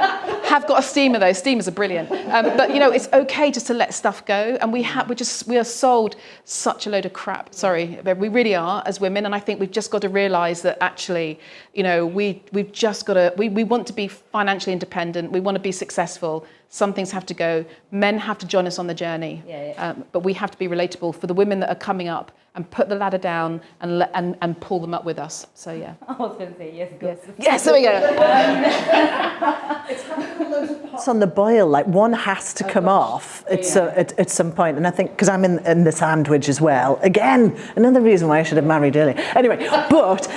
have got a steamer though. Steamers are brilliant. But you know, it's okay just to let stuff go. And we are sold such a load of crap. Sorry, but we really are as women. And I think we've just got to realise that actually, you know, we've just got to. We want to be financially independent. We want to be successful. Some things have to go. Men have to join us on the journey. But we have to be relatable for the women that are coming up and put the ladder down and pull them up with us. So yeah. I was going to say yes. Yes, there we go. It's on the boil, like one has to come off at some point. And I think, because I'm in the sandwich as well, again, another reason why I should have married earlier. Anyway, but...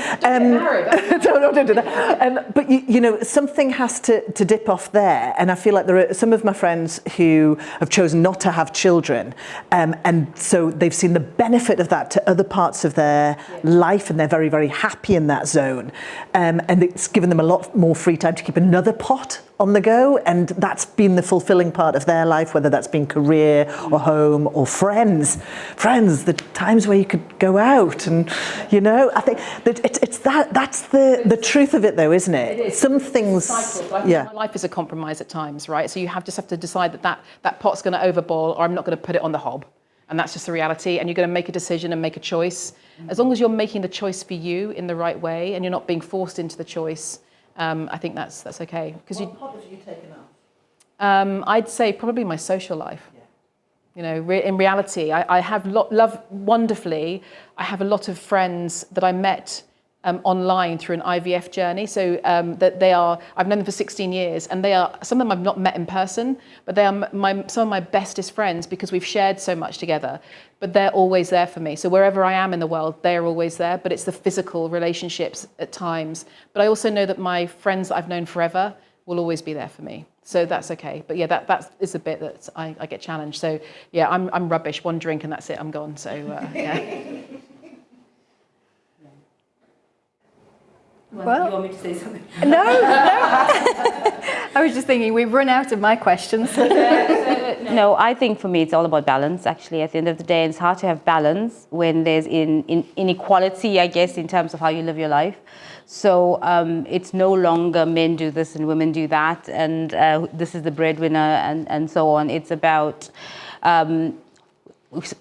don't do that. But, you know, something has to dip off there. And I feel like there are some of my friends who have chosen not to have children. And so they've seen the benefit of that to other parts of their life, and they're very, very happy in that zone. And it's given them a lot more free time to keep another pot on the go, and that's been the fulfilling part of their life, whether that's been career or home or friends, the times where you could go out. And you know, I think that that's the truth of it though, isn't it? It is. Some things, my life is a compromise at times, right? So you just have to decide that pot's going to overboil, or I'm not going to put it on the hob. And that's just the reality. And you're going to make a decision and make a choice. As long as you're making the choice for you in the right way, and you're not being forced into the choice, I think that's okay. what pot have you taken off? I'd say probably my social life. You know, in reality, I have love wonderfully. I have a lot of friends that I met online through an IVF journey. So I've known them for 16 years, and some of them I've not met in person, but they are some of my bestest friends because we've shared so much together. But they're always there for me. So wherever I am in the world, they're always there. But it's the physical relationships at times. But I also know that my friends that I've known forever will always be there for me. So that's okay. But yeah, that is a bit that I get challenged. So yeah, I'm rubbish. One drink and that's it. I'm gone. So yeah. Well, you want me to say something? No. I was just thinking we've run out of my questions. No, I think for me it's all about balance, actually, at the end of the day. It's hard to have balance when there's inequality, I guess, in terms of how you live your life. So it's no longer men do this and women do that, and this is the breadwinner and so on. It's about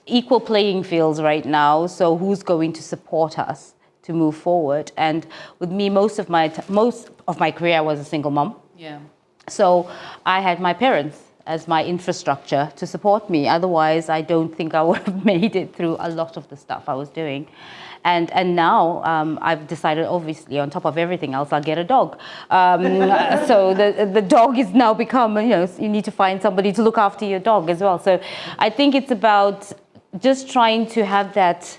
equal playing fields right now. So who's going to support us to move forward? And with me, most of my career I was a single mom. Yeah. So I had my parents as my infrastructure to support me. Otherwise, I don't think I would have made it through a lot of the stuff I was doing. And now I've decided, obviously, on top of everything else, I'll get a dog. So the dog is now become, you know, you need to find somebody to look after your dog as well. So I think it's about just trying to have that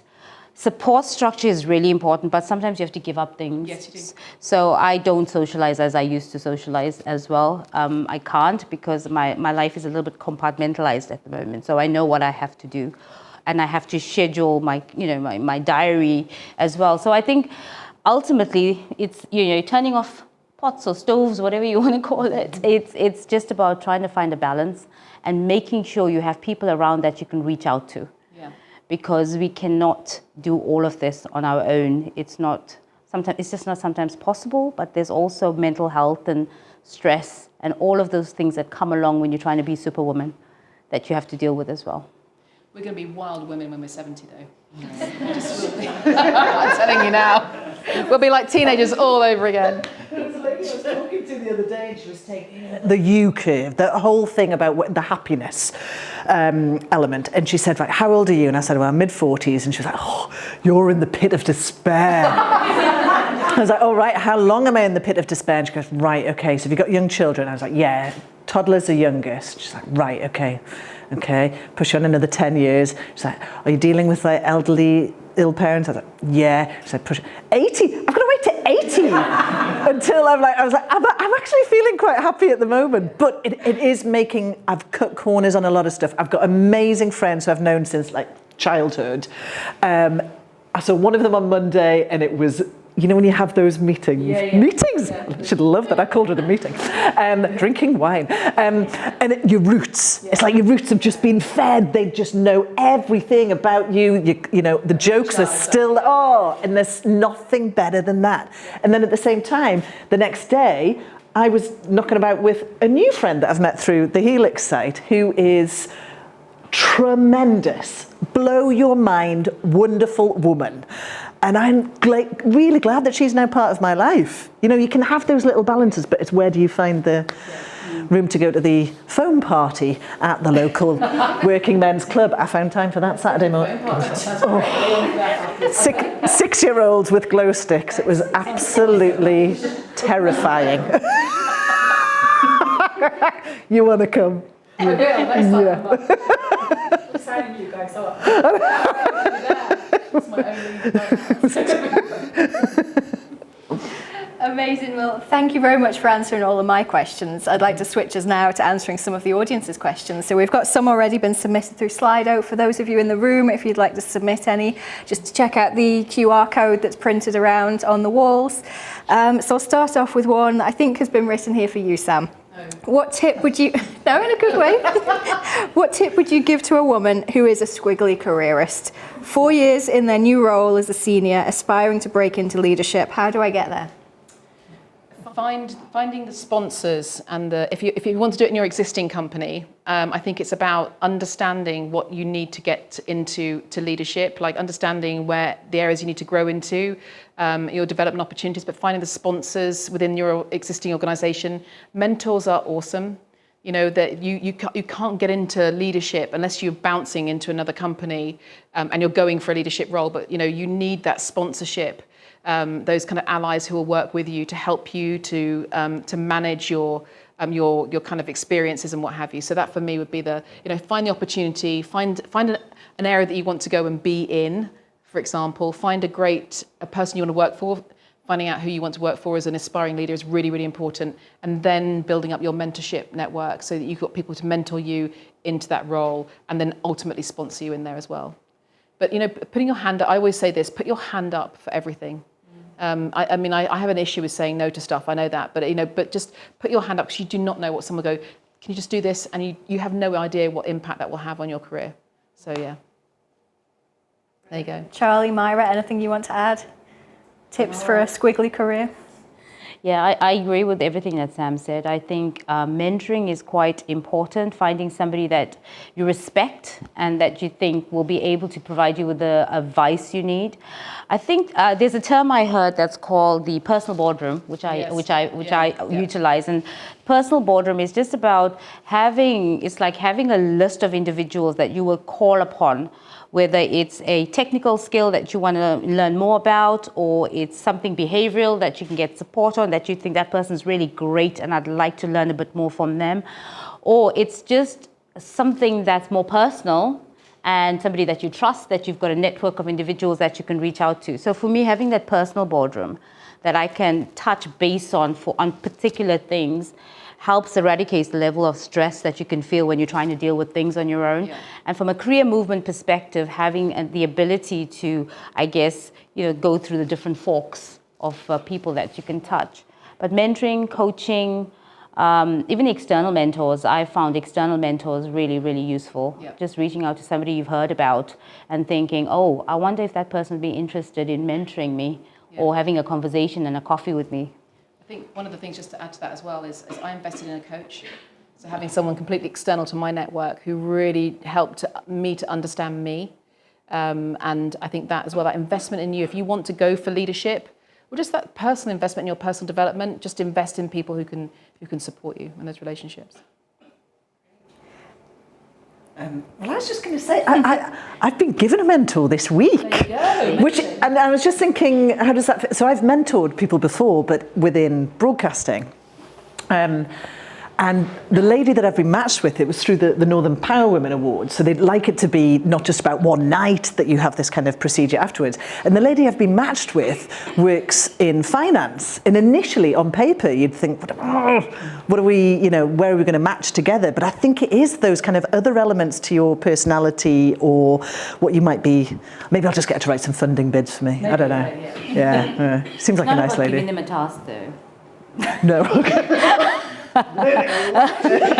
support structure is really important, but sometimes you have to give up things. Yes, you do. So I don't socialize as I used to socialize as well. I can't because my life is a little bit compartmentalized at the moment. So I know what I have to do, and I have to schedule my diary as well. So I think ultimately it's, you know, turning off pots or stoves, whatever you want to call it. It's just about trying to find a balance and making sure you have people around that you can reach out to. Because we cannot do all of this on our own. It's just not sometimes possible, but there's also mental health and stress and all of those things that come along when you're trying to be superwoman that you have to deal with as well. We're going to be wild women when we're 70 though. I'm telling you now. We'll be like teenagers all over again. There was a lady I was talking to the other day, and she was taking the U curve, the whole thing about the happiness element. And she said, right, how old are you? And I said, well, I'm mid-40s. And she was like, oh, you're in the pit of despair. I was like, oh, right, how long am I in the pit of despair? And she goes, right, okay, so have you got young children? I was like, yeah, toddler's the youngest. She's like, right, okay, push on another 10 years. She's like, are you dealing with like elderly ill parents? I was like, yeah. She said, push 80. I've got to wait to 80 until I'm actually feeling quite happy at the moment. But it is making, I've cut corners on a lot of stuff. I've got amazing friends who I've known since like childhood. I saw one of them on Monday, and it was, you know, when you have those meetings. Meetings. Yeah. I should love that. I called it a meeting. Drinking wine. And your roots. Yeah. It's like your roots have just been fed. They just know everything about you. You know, the jokes are still, and there's nothing better than that. Yeah. And then at the same time, the next day, I was knocking about with a new friend that I've met through the Helix site, who is tremendous, blow your mind, wonderful woman. And I'm really glad that she's now part of my life. You know, you can have those little balances, but it's where do you find the room to go to the foam party at the local working men's club? I found time for that Saturday morning. Oh. 6-year-olds with glow sticks. It was absolutely terrifying. You want to come? Yeah. Signing you guys up. That's my only Amazing. Well, thank you very much for answering all of my questions. I'd like to switch us now to answering some of the audience's questions. So we've got some already been submitted through Slido. For those of you in the room, if you'd like to submit any, just check out the QR code that's printed around on the walls. So I'll start off with one that I think has been written here for you, Sam. What tip would you, no, in a good way, what tip would you give to a woman who is a squiggly careerist? 4 years in their new role as a senior, aspiring to break into leadership. How do I get there? Finding the sponsors, and if you want to do it in your existing company, I think it's about understanding what you need to get into leadership, like understanding where the areas you need to grow into, your development opportunities, but finding the sponsors within your existing organisation. Mentors are awesome. You know that you can't get into leadership unless you're bouncing into another company and you're going for a leadership role. But you know you need that sponsorship. Those kind of allies who will work with you to help you to manage your kind of experiences and what have you. So that for me would be find the opportunity, find an area that you want to go and be in, for example. Find a person you want to work for. Finding out who you want to work for as an aspiring leader is really, really important. And then building up your mentorship network so that you've got people to mentor you into that role and then ultimately sponsor you in there as well. But putting your hand up, I always say this, put your hand up for everything. I have an issue with saying no to stuff. I know that, but just put your hand up because you do not know what someone will go. Can you just do this? And you have no idea what impact that will have on your career. So yeah, there you go. Charlie, Myra, anything you want to add? Tips for a squiggly career? Yeah, I agree with everything that Sam said. I think mentoring is quite important, finding somebody that you respect and that you think will be able to provide you with the advice you need. I think there's a term I heard that's called the personal boardroom, which I utilize. And personal boardroom is just about having a list of individuals that you will call upon, whether it's a technical skill that you want to learn more about, or it's something behavioral that you can get support on, that you think that person's really great and I'd like to learn a bit more from them, or it's just something that's more personal and somebody that you trust, that you've got a network of individuals that you can reach out to. So for me, having that personal boardroom that I can touch base on particular things helps eradicate the level of stress that you can feel when you're trying to deal with things on your own. Yeah. And from a career movement perspective, having the ability to, go through the different forks of people that you can touch. But mentoring, coaching, even external mentors, I found external mentors really, really useful. Yeah. Just reaching out to somebody you've heard about and thinking, oh, I wonder if that person would be interested in mentoring me or having a conversation and a coffee with me. I think one of the things, just to add to that as well, is I invested in a coach. So having someone completely external to my network who really helped me to understand me. And I think that as well, that investment in you, if you want to go for leadership, or just that personal investment in your personal development, just invest in people who can support you in those relationships. Well, I was just going to say, I've been given a mentor this week, and I was just thinking, how does that fit? So I've mentored people before, but within broadcasting. And the lady that I've been matched with, it was through the Northern Power Women Awards. So they'd like it to be not just about one night, that you have this kind of procedure afterwards. And the lady I've been matched with works in finance. And initially on paper, you'd think, what are we, where are we going to match together? But I think it is those kind of other elements to your personality or what you might be. Maybe I'll just get her to write some funding bids for me. Maybe, I don't know. Yeah. Seems like a nice lady. Giving them a task though. No.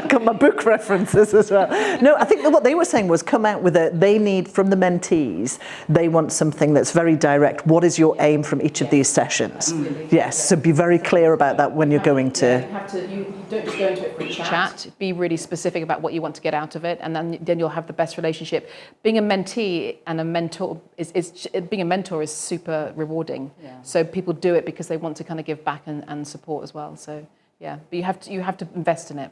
Got my book references as well. No, I think that what they were saying was come out with they need from the mentees, they want something that's very direct. What is your aim from each of these sessions? Yes, so be very clear about that when you're going to... You don't just go into it for a chat. Be really specific about what you want to get out of it, and then you'll have the best relationship. Being a mentee and a mentor being a mentor is super rewarding. Yeah. So people do it because they want to kind of give back and support as well. So yeah, but you have to invest in it.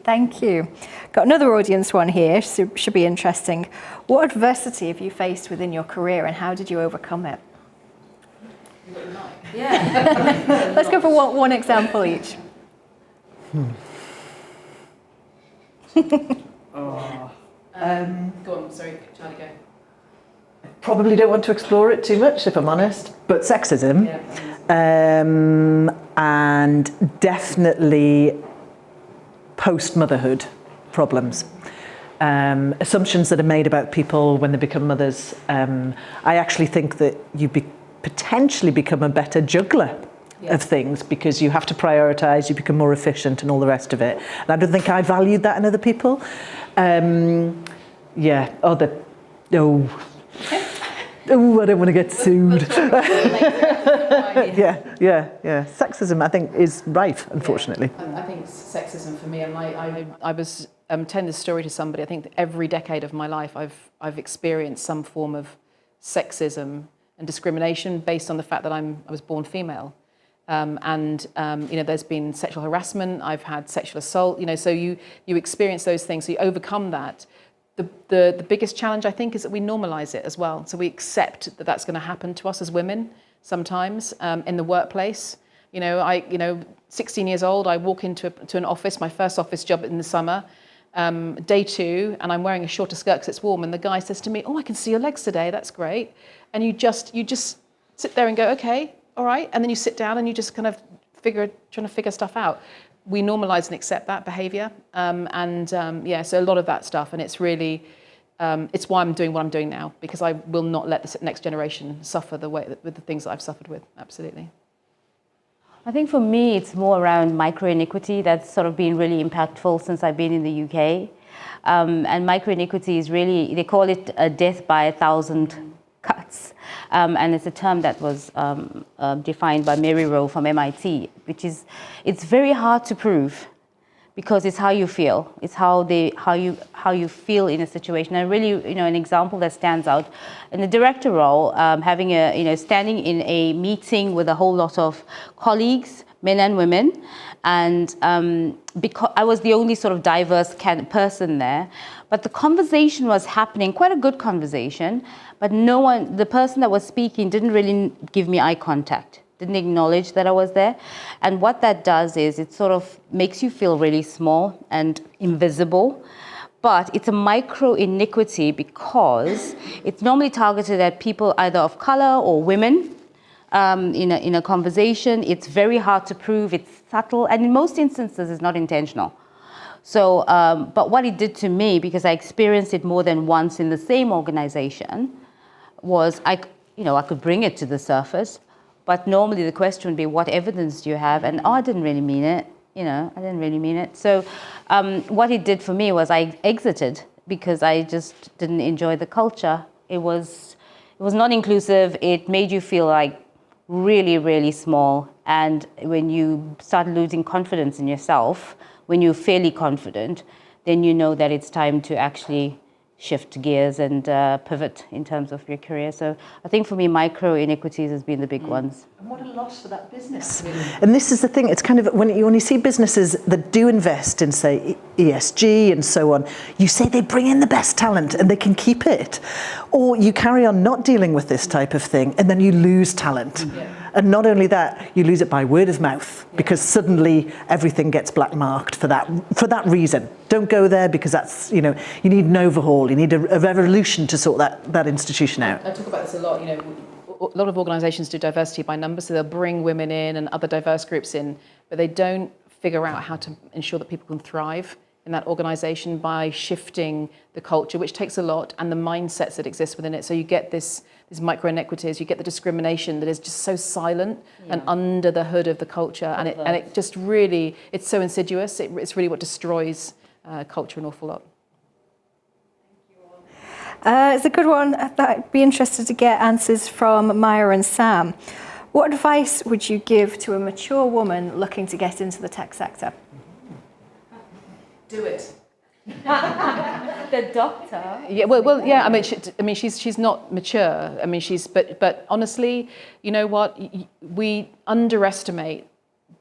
Thank you. Got another audience one here, so should be interesting. What adversity have you faced within your career and how did you overcome it? Yeah. Let's go for one example each. Go on, sorry, Charlie, go. Probably don't want to explore it too much, if I'm honest, but sexism. And definitely post-motherhood problems. Assumptions that are made about people when they become mothers. I actually think that you potentially become a better juggler of things because you have to prioritise, you become more efficient and all the rest of it. And I don't think I valued that in other people. I don't want to get sued. Yeah. Sexism, I think, is rife, unfortunately. Yeah. I think sexism for me, and I was telling this story to somebody. I think that every decade of my life, I've experienced some form of sexism and discrimination based on the fact that I was born female. There's been sexual harassment. I've had sexual assault. So you experience those things. So you overcome that. The biggest challenge, I think, is that we normalise it as well. So we accept that that's going to happen to us as women sometimes in the workplace. 16 years old, I walk into an office, my first office job in the summer, day 2, and I'm wearing a shorter skirt because it's warm. And the guy says to me, "Oh, I can see your legs today. That's great." And you just sit there and go, "Okay, all right." And then you sit down and you just kind of trying to figure stuff out. We normalise and accept that behaviour, so a lot of that stuff, and it's really, it's why I'm doing what I'm doing now, because I will not let the next generation suffer with the things that I've suffered with. Absolutely. I think for me, it's more around micro-inequity that's sort of been really impactful since I've been in the UK. And micro-inequity is really, they call it a death by 1,000 cuts. And it's a term that was defined by Mary Rowe from MIT, which is, it's very hard to prove because it's how you feel. It's how you feel in a situation. And really, an example that stands out in the director role, standing in a meeting with a whole lot of colleagues, men and women, and because I was the only sort of diverse person there, but the conversation was happening, quite a good conversation, but the person that was speaking didn't really give me eye contact, didn't acknowledge that I was there. And what that does is it sort of makes you feel really small and invisible, but it's a micro iniquity because it's normally targeted at people either of color or women. In a conversation, it's very hard to prove, it's subtle, and in most instances it's not intentional. So, but what it did to me, because I experienced it more than once in the same organization, was I could bring it to the surface, but normally the question would be, what evidence do you have? And I didn't really mean it, I didn't really mean it. So what it did for me was I exited because I just didn't enjoy the culture. It was not inclusive. It made you feel like really, really small. And when you start losing confidence in yourself, when you're fairly confident, then you know that it's time to actually shift gears and pivot in terms of your career. So I think for me, micro inequities has been the big ones. And what a loss for that business. And this is the thing, it's kind of, when you see businesses that do invest in, say, ESG and so on, you say they bring in the best talent and they can keep it. Or you carry on not dealing with this type of thing and then you lose talent. Yeah. And not only that, you lose it by word of mouth because suddenly everything gets black marked for that reason. Don't go there because that's, you need an overhaul, you need a revolution to sort that institution out. I talk about this a lot, a lot of organisations do diversity by numbers, so they'll bring women in and other diverse groups in, but they don't figure out how to ensure that people can thrive in that organization by shifting the culture, which takes a lot, and the mindsets that exist within it. So you get these micro inequities, you get the discrimination that is just so silent and under the hood of the culture, and it just really, it's so insidious. It's really what destroys culture an awful lot. It's a good one. I'd be interested to get answers from Myra and Sam. What advice would you give to a mature woman looking to get into the tech sector? Do it. The doctor. Yeah, well, yeah. I mean, she's not mature. I mean, but honestly, you know what? We underestimate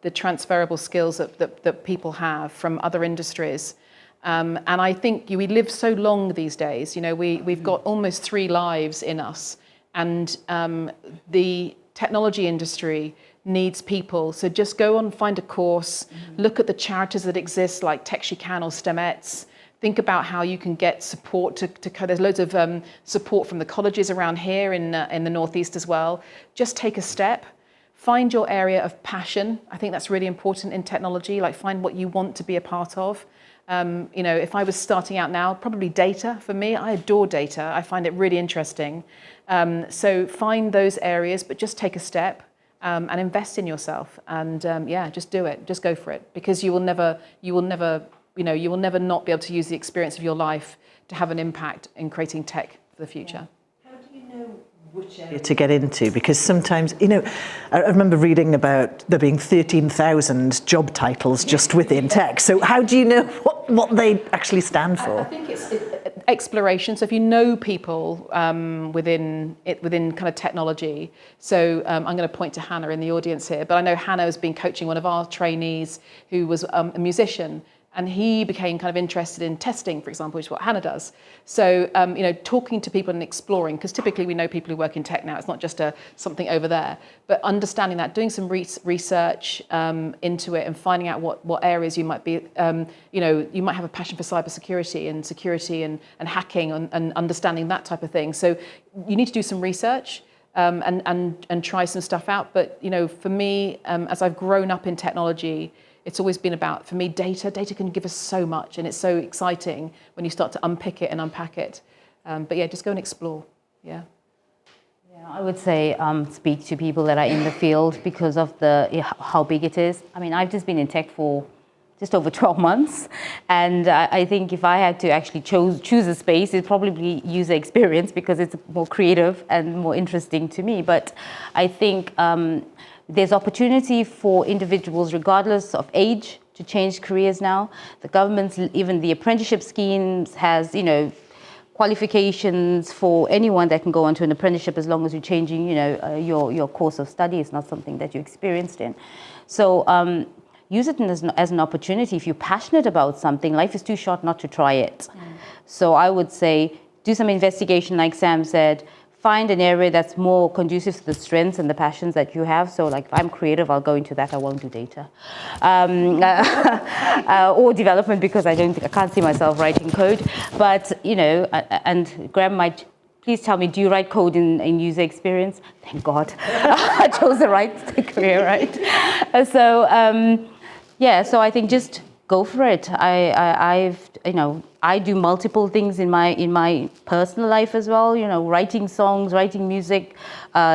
the transferable skills that people have from other industries. And I think we live so long these days. You know, we've got almost 3 lives in us, and the technology industry needs people. So just go on, find a course, look at the charities that exist like Tech She Can or STEMettes. Think about how you can get support there's loads of support from the colleges around here in the Northeast as well. Just take a step. Find your area of passion. I think that's really important in technology. Like, find what you want to be a part of. You know, if I was starting out now, probably data for me. I adore data. I find it really interesting. So find those areas, but just take a step and invest in yourself. And yeah, just do it. Just go for it, because you will never not be able to use the experience of your life to have an impact in creating tech for the future. How do you know which area to get into? Because sometimes, you know, I remember reading about there being 13,000 job titles just within tech. So how do you know what they actually stand for? I think it's exploration. So if you know people within kind of technology, so I'm going to point to Hannah in the audience here, but I know Hannah has been coaching one of our trainees who was a musician. And he became kind of interested in testing, for example, which is what Hannah does. So, you know, talking to people and exploring, because typically we know people who work in tech now, it's not just something over there, but understanding that, doing some research into it and finding out what areas you might be, you know, you might have a passion for cybersecurity and security and hacking and understanding that type of thing. So you need to do some research and try some stuff out. But, you know, for me, as I've grown up in technology, it's always been about, for me, data. Data can give us so much, and it's so exciting when you start to unpick it and unpack it. But yeah, just go and explore. Yeah. Yeah, I would say speak to people that are in the field because of how big it is. I mean, I've just been in tech for just over 12 months, and I think if I had to actually choose a space, it'd probably be user experience because it's more creative and more interesting to me. But I think there's opportunity for individuals, regardless of age, to change careers now. The government's, even the apprenticeship schemes has, you know, qualifications for anyone that can go onto an apprenticeship as long as you're changing, you know, your course of study. It's not something that you experienced in. So use it as an opportunity. If you're passionate about something, life is too short not to try it. So I would say do some investigation, like Sam said. Find an area that's more conducive to the strengths and the passions that you have. So like, if I'm creative, I'll go into that. I won't do data. Or development, because I can't see myself writing code. But, you know, and Graham might, please tell me, do you write code in user experience? Thank God. I chose the right career, right? So, yeah, so I think just go for it. I do multiple things in my personal life as well. You know, writing songs, writing music,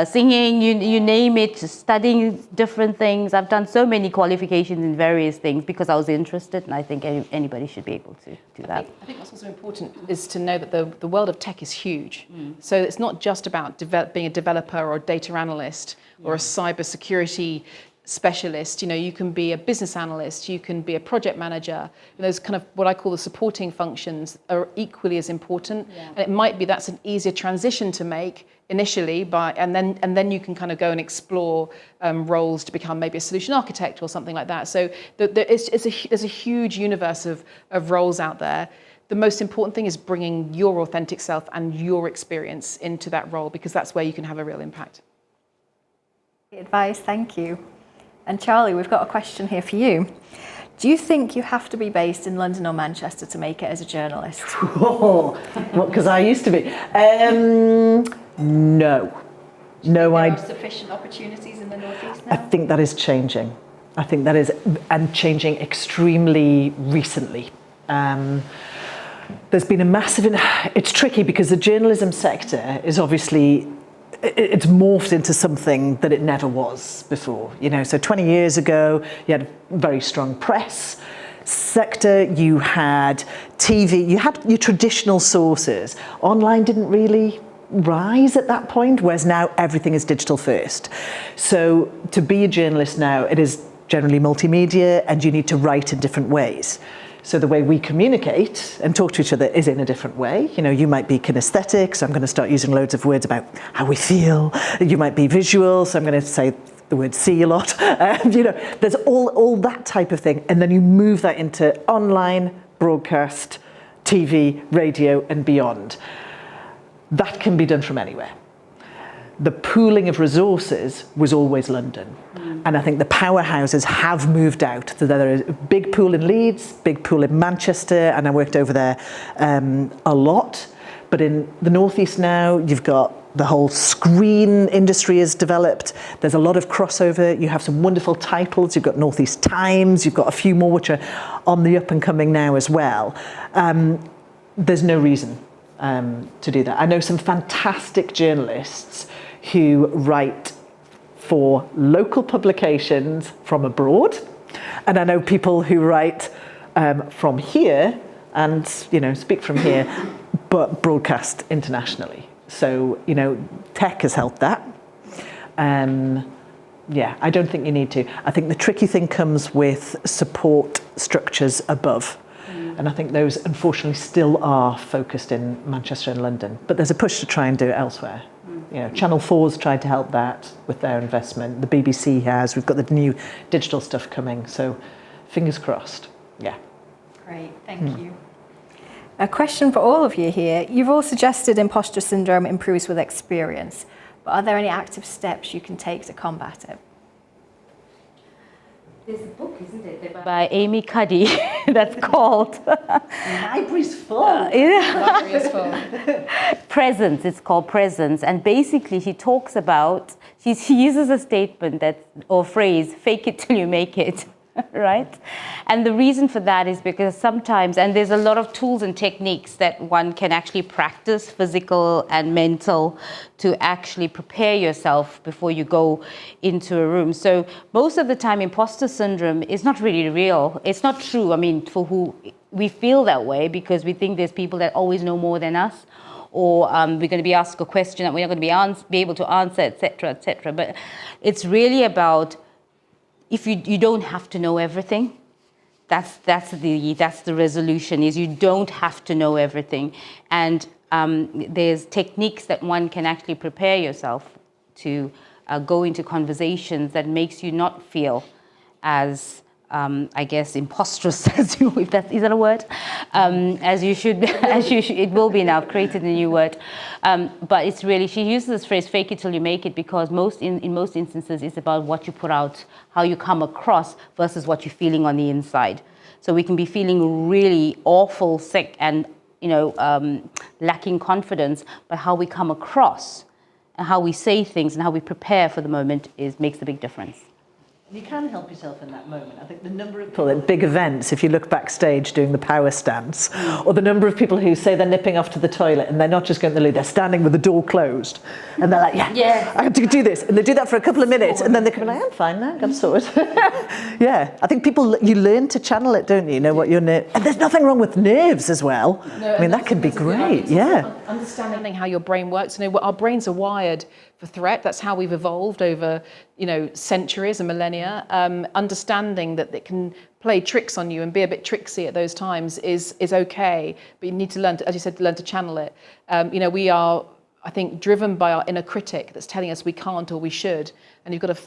singing, you name it, studying different things. I've done so many qualifications in various things because I was interested, and I think anybody should be able to do that. I think what's also important is to know that the world of tech is huge. So it's not just about being a developer or a data analyst or a cybersecurity specialist. You know, you can be a business analyst, you can be a project manager. Those kind of what I call the supporting functions are equally as important. And it might be that's an easier transition to make initially, and then you can kind of go and explore roles to become maybe a solution architect or something like that. So there's a huge universe of roles out there. The most important thing is bringing your authentic self and your experience into that role, because that's where you can have a real impact. Advice, thank you. And Charlie, we've got a question here for you. Do you think you have to be based in London or Manchester to make it as a journalist? Oh, because I used to be. No. There are sufficient opportunities in the Northeast now? I think that is changing. I think that is, and changing extremely recently. There's been a massive, it's tricky because the journalism sector is obviously, it's morphed into something that it never was before. You know, so 20 years ago, you had a very strong press sector, you had TV, you had your traditional sources. Online didn't really rise at that point, whereas now everything is digital first. So to be a journalist now, it is generally multimedia, and you need to write in different ways. So the way we communicate and talk to each other is in a different way. You know, you might be kinesthetic, so I'm going to start using loads of words about how we feel. You might be visual, so I'm going to say the word see a lot. You know, there's all that type of thing. And then you move that into online, broadcast, TV, radio, and beyond. That can be done from anywhere. The pooling of resources was always London. And I think the powerhouses have moved out. So there is a big pool in Leeds, big pool in Manchester, and I worked over there a lot. But in the Northeast now, you've got the whole screen industry has developed. There's a lot of crossover. You have some wonderful titles. You've got Northeast Times. You've got a few more which are on the up and coming now as well. There's no reason to do that. I know some fantastic journalists who write for local publications from abroad, and I know people who write from here and, you know, speak from here, but broadcast internationally. So, you know, tech has helped that. Yeah, I don't think you need to. I think the tricky thing comes with support structures above. And I think those, unfortunately, still are focused in Manchester and London. But there's a push to try and do it elsewhere. You know, Channel 4's tried to help that with their investment. The BBC has. We've got the new digital stuff coming. So fingers crossed. Yeah. Great, thank you. A question for all of you here. You've all suggested imposter syndrome improves with experience. But are there any active steps you can take to combat it? There's a book, isn't it, by Amy Cuddy that's called Library's full. Library is full. Presence. It's called Presence, and basically she talks about, she uses a statement or phrase, fake it till you make it. Right? And the reason for that is because sometimes, and there's a lot of tools and techniques that one can actually practice, physical and mental, to actually prepare yourself before you go into a room. So most of the time, imposter syndrome is not really real. It's not true. I mean, for who we feel that way because we think there's people that always know more than us, or we're going to be asked a question that we're not going to be able to answer, etc., etc. But it's really about, if you don't have to know everything. That's the resolution, is you don't have to know everything. And there's techniques that one can actually prepare yourself to go into conversations that makes you not feel as, I guess, imposterous as you, is that a word? As you should, it will be now. I've created a new word. But it's really, she uses this phrase, fake it till you make it, because in most instances, it's about what you put out, how you come across versus what you're feeling on the inside. So we can be feeling really awful, sick, and, you know, lacking confidence, but how we come across and how we say things and how we prepare for the moment makes a big difference. You can help yourself in that moment. I think the number of people at big events, if you look backstage doing the power stance, or the number of people who say they're nipping off to the toilet and they're not just going to the loo, they're standing with the door closed. And they're like, yeah, I have to do this. And they do that for a couple of minutes and then they come like, I'm fine now, I'm sorted. Yeah, I think you learn to channel it, don't you? Know what your nerves, and there's nothing wrong with nerves as well. No, I mean, that can be great, yeah. Understanding how your brain works. You know, our brains are wired for threat. That's how we've evolved over, you know, centuries and millennia. Understanding that it can play tricks on you and be a bit tricksy at those times is okay, but you need to learn to, as you said, learn to channel it. You know, we are, I think, driven by our inner critic that's telling us we can't or we should, and you've got to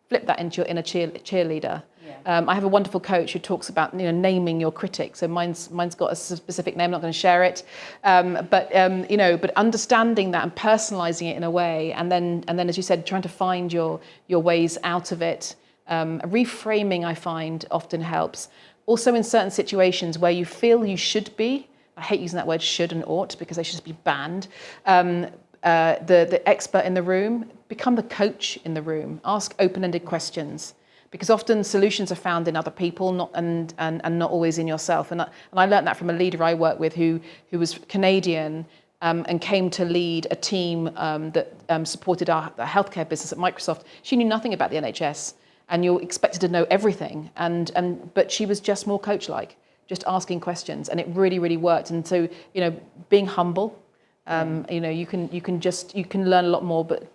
flip that into your inner cheerleader. Yeah. I have a wonderful coach who talks about, you know, naming your critic. So mine's got a specific name. I'm not going to share it, you know, but understanding that and personalising it in a way, and then as you said, trying to find your ways out of it. Reframing, I find, often helps. Also, in certain situations where you feel you should be, I hate using that word should and ought because they should just be banned. The expert in the room, become the coach in the room. Ask open-ended questions. because often solutions are found in other people, not and not always in yourself. And I learned that from a leader I worked with who was Canadian and came to lead a team that supported our healthcare business at Microsoft. She knew nothing about the NHS, and you're expected to know everything. But she was just more coach-like, just asking questions, and it really, really worked. And so, being humble, you can learn a lot more, but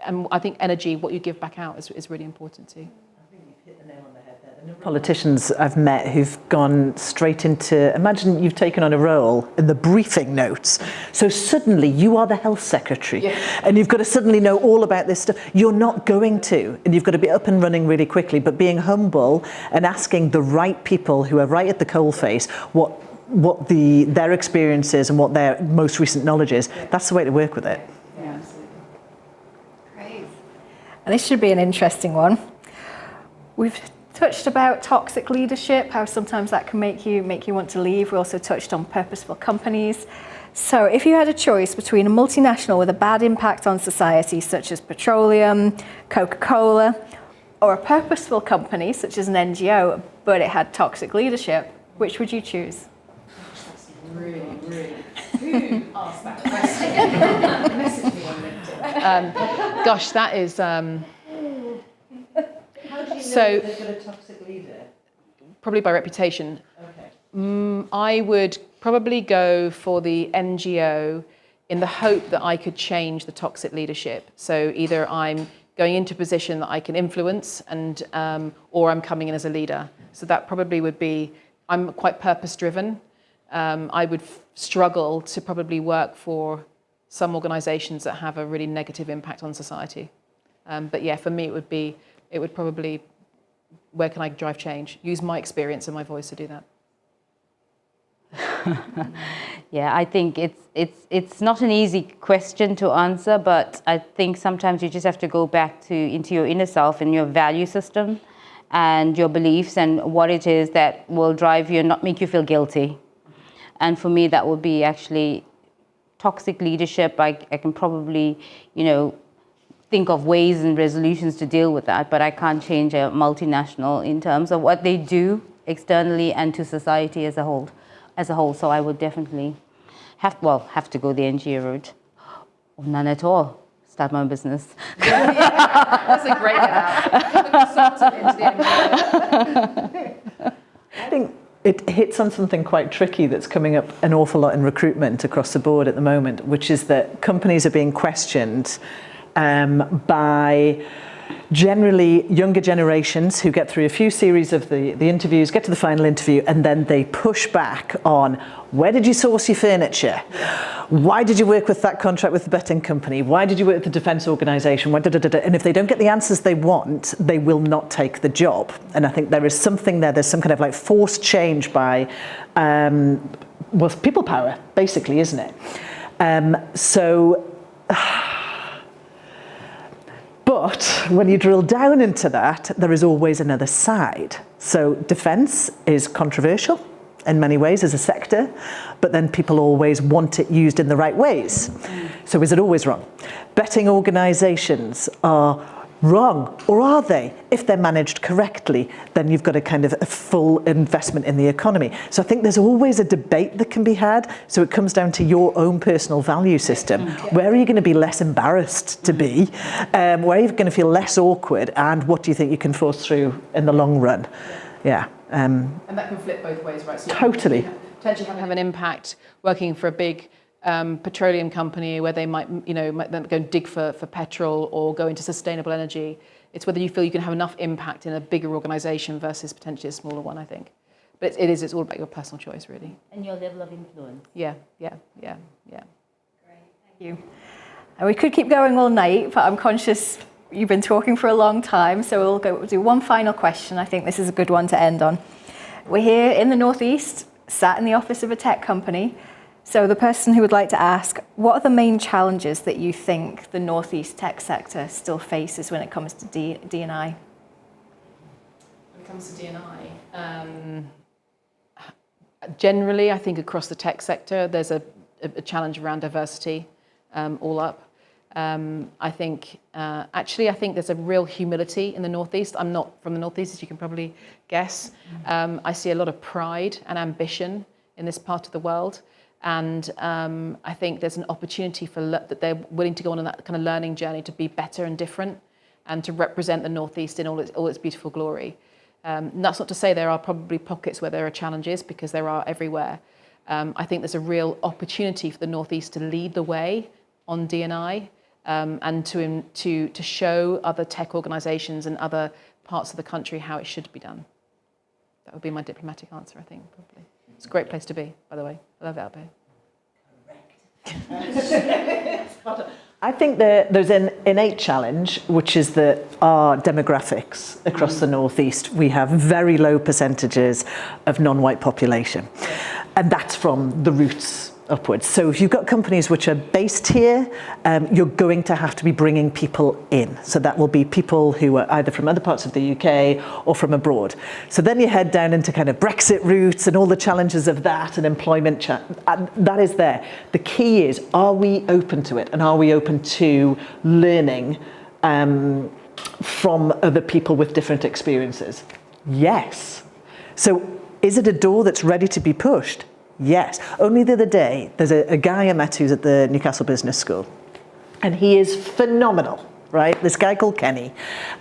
and I think energy, what you give back out, is really important too. I think you've hit the nail on the head there. The politicians I've met who've gone straight into, imagine you've taken on a role in the briefing notes. So suddenly you are the health secretary, and you've got to suddenly know all about this stuff. You're not going to, and you've got to be up and running really quickly, but being humble and asking the right people who are right at the coalface what their experience is and what their most recent knowledge is, that's the way to work with it. And this should be an interesting one. We've touched about toxic leadership, how sometimes that can make you want to leave. We also touched on purposeful companies. So if you had a choice between a multinational with a bad impact on society, such as petroleum, Coca-Cola, or a purposeful company, such as an NGO, but it had toxic leadership, which would you choose? That's really, really... Who asked that question? Message me on LinkedIn. Gosh, that is... How do you know they've got a toxic leader? Probably by reputation. Okay. I would probably go for the NGO in the hope that I could change the toxic leadership. So either I'm going into a position that I can influence, and or I'm coming in as a leader. So that probably would be... I'm quite purpose-driven. I would struggle to probably work for some organisations that have a really negative impact on society. But yeah, for me, it would probably, where can I drive change? Use my experience and my voice to do that. Yeah, I think it's not an easy question to answer, but I think sometimes you just have to go back into your inner self and your value system and your beliefs and what it is that will drive you and not make you feel guilty. And for me, that would be actually toxic leadership. I can probably, think of ways and resolutions to deal with that, but I can't change a multinational in terms of what they do externally and to society as a whole. So I would definitely have to go the NGO route, or none at all. Start my own business. That's a great get out. Consultant into the NGO. I think it hits on something quite tricky that's coming up an awful lot in recruitment across the board at the moment, which is that companies are being questioned by generally younger generations who get through a few series of the interviews, get to the final interview, and then they push back on, where did you source your furniture? Why did you work with that contract with the betting company? Why did you work with the defence organisation? And if they don't get the answers they want, they will not take the job. And I think there is something there, there's some kind of like forced change by, people power, basically, isn't it? But when you drill down into that, there is always another side. So defence is controversial in many ways as a sector, but then people always want it used in the right ways. So is it always wrong? Betting organisations are wrong, or are they? If they're managed correctly, then you've got a kind of a full investment in the economy. So I think there's always a debate that can be had. So it comes down to your own personal value system. Where are you going to be less embarrassed to be? Where are you going to feel less awkward? And what do you think you can force through in the long run? Yeah. And that can flip both ways, right? So totally. You potentially have an impact working for a big petroleum company where they might go and dig for petrol or go into sustainable energy. It's whether you feel you can have enough impact in a bigger organisation versus potentially a smaller one, I think. But it's all about your personal choice, really. And your level of influence. Yeah. Great, thank you. And we could keep going all night, but I'm conscious you've been talking for a long time, so we'll do one final question. I think this is a good one to end on. We're here in the Northeast, sat in the office of a tech company. So the person who would like to ask, what are the main challenges that you think the Northeast tech sector still faces when it comes to D&I? When it comes to D&I, generally, I think across the tech sector, there's a challenge around diversity all up. I think there's a real humility in the Northeast. I'm not from the Northeast, as you can probably guess. I see a lot of pride and ambition in this part of the world. And I think there's an opportunity that they're willing to go on that kind of learning journey to be better and different and to represent the Northeast in all its beautiful glory. And that's not to say there are probably pockets where there are challenges, because there are everywhere. I think there's a real opportunity for the Northeast to lead the way on D&I and to show other tech organisations and other parts of the country how it should be done. That would be my diplomatic answer, I think, probably. It's a great place to be, by the way. I love it out there. I think there's an innate challenge, which is that our demographics across the Northeast, we have very low percentages of non-white population. And that's from the roots upwards. So if you've got companies which are based here, you're going to have to be bringing people in. So that will be people who are either from other parts of the UK or from abroad. So then you head down into kind of Brexit roots and all the challenges of that and employment. And that is there. The key is, are we open to it? And are we open to learning from other people with different experiences? Yes. So is it a door that's ready to be pushed? Yes. Only the other day, there's a guy I met who's at the Newcastle Business School, and he is phenomenal, right? This guy called Kenny,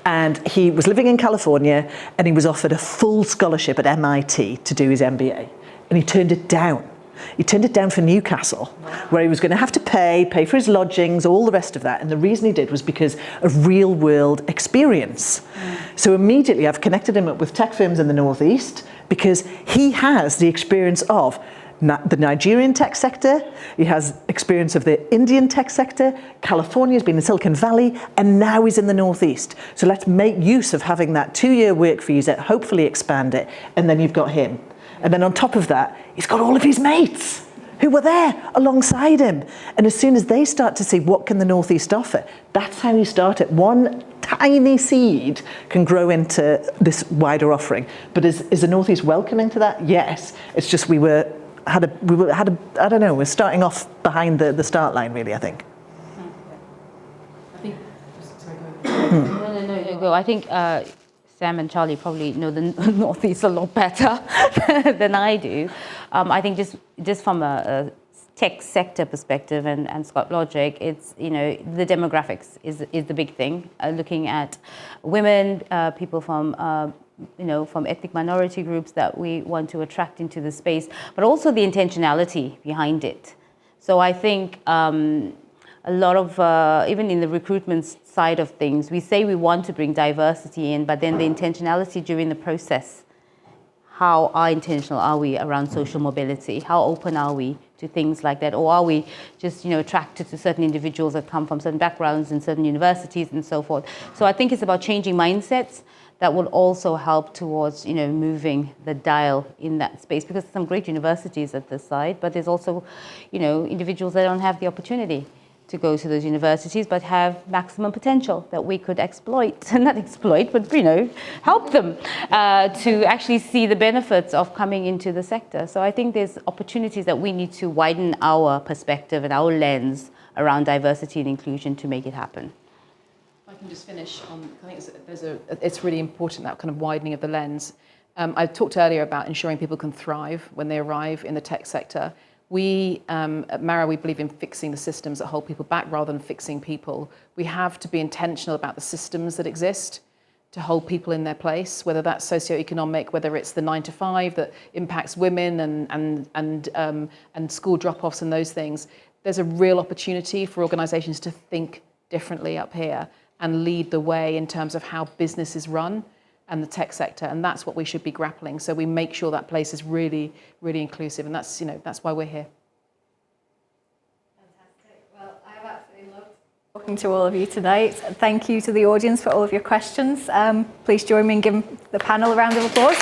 and he was living in California, and he was offered a full scholarship at MIT to do his MBA, and he turned it down. He turned it down for Newcastle, where he was going to have to pay for his lodgings, all the rest of that. And the reason he did was because of real world experience. So immediately I've connected him up with tech firms in the Northeast, because he has the experience of the Nigerian tech sector, he has experience of the Indian tech sector, California's been in Silicon Valley, and now he's in the Northeast. So let's make use of having that 2-year work visa, hopefully expand it, and then you've got him. And then on top of that, he's got all of his mates who were there alongside him. And as soon as they start to see what can the Northeast offer, that's how you start it. One tiny seed can grow into this wider offering. But is the Northeast welcoming to that? Yes. It's just we're starting off behind the start line, really, I think. No. I think Sam and Charlie probably know the Northeast a lot better than I do. I think just from a tech sector perspective and Scott Logic, it's, the demographics is the big thing. Looking at women, people from from ethnic minority groups that we want to attract into the space, but also the intentionality behind it. So I think a lot of, even in the recruitment side of things, we say we want to bring diversity in, but then the intentionality during the process. How intentional are we around social mobility? How open are we to things like that? Or are we just, attracted to certain individuals that come from certain backgrounds in certain universities and so forth? So I think it's about changing mindsets that will also help towards, moving the dial in that space, because there's some great universities at this side, but there's also, individuals that don't have the opportunity to go to those universities, but have maximum potential that we could exploit, not exploit, but help them to actually see the benefits of coming into the sector. So I think there's opportunities that we need to widen our perspective and our lens around diversity and inclusion to make it happen. If I can just finish on, I think it's really important, that kind of widening of the lens. I talked earlier about ensuring people can thrive when they arrive in the tech sector. We, at Marra, we believe in fixing the systems that hold people back rather than fixing people. We have to be intentional about the systems that exist to hold people in their place, whether that's socioeconomic, whether it's the 9 to 5 that impacts women and school drop-offs and those things. There's a real opportunity for organisations to think differently up here and lead the way in terms of how business is run and the tech sector, and that's what we should be grappling. So we make sure that place is really, really inclusive, and that's why we're here. Fantastic. Well, I've absolutely loved talking to all of you tonight. Thank you to the audience for all of your questions. Please join me in giving the panel a round of applause.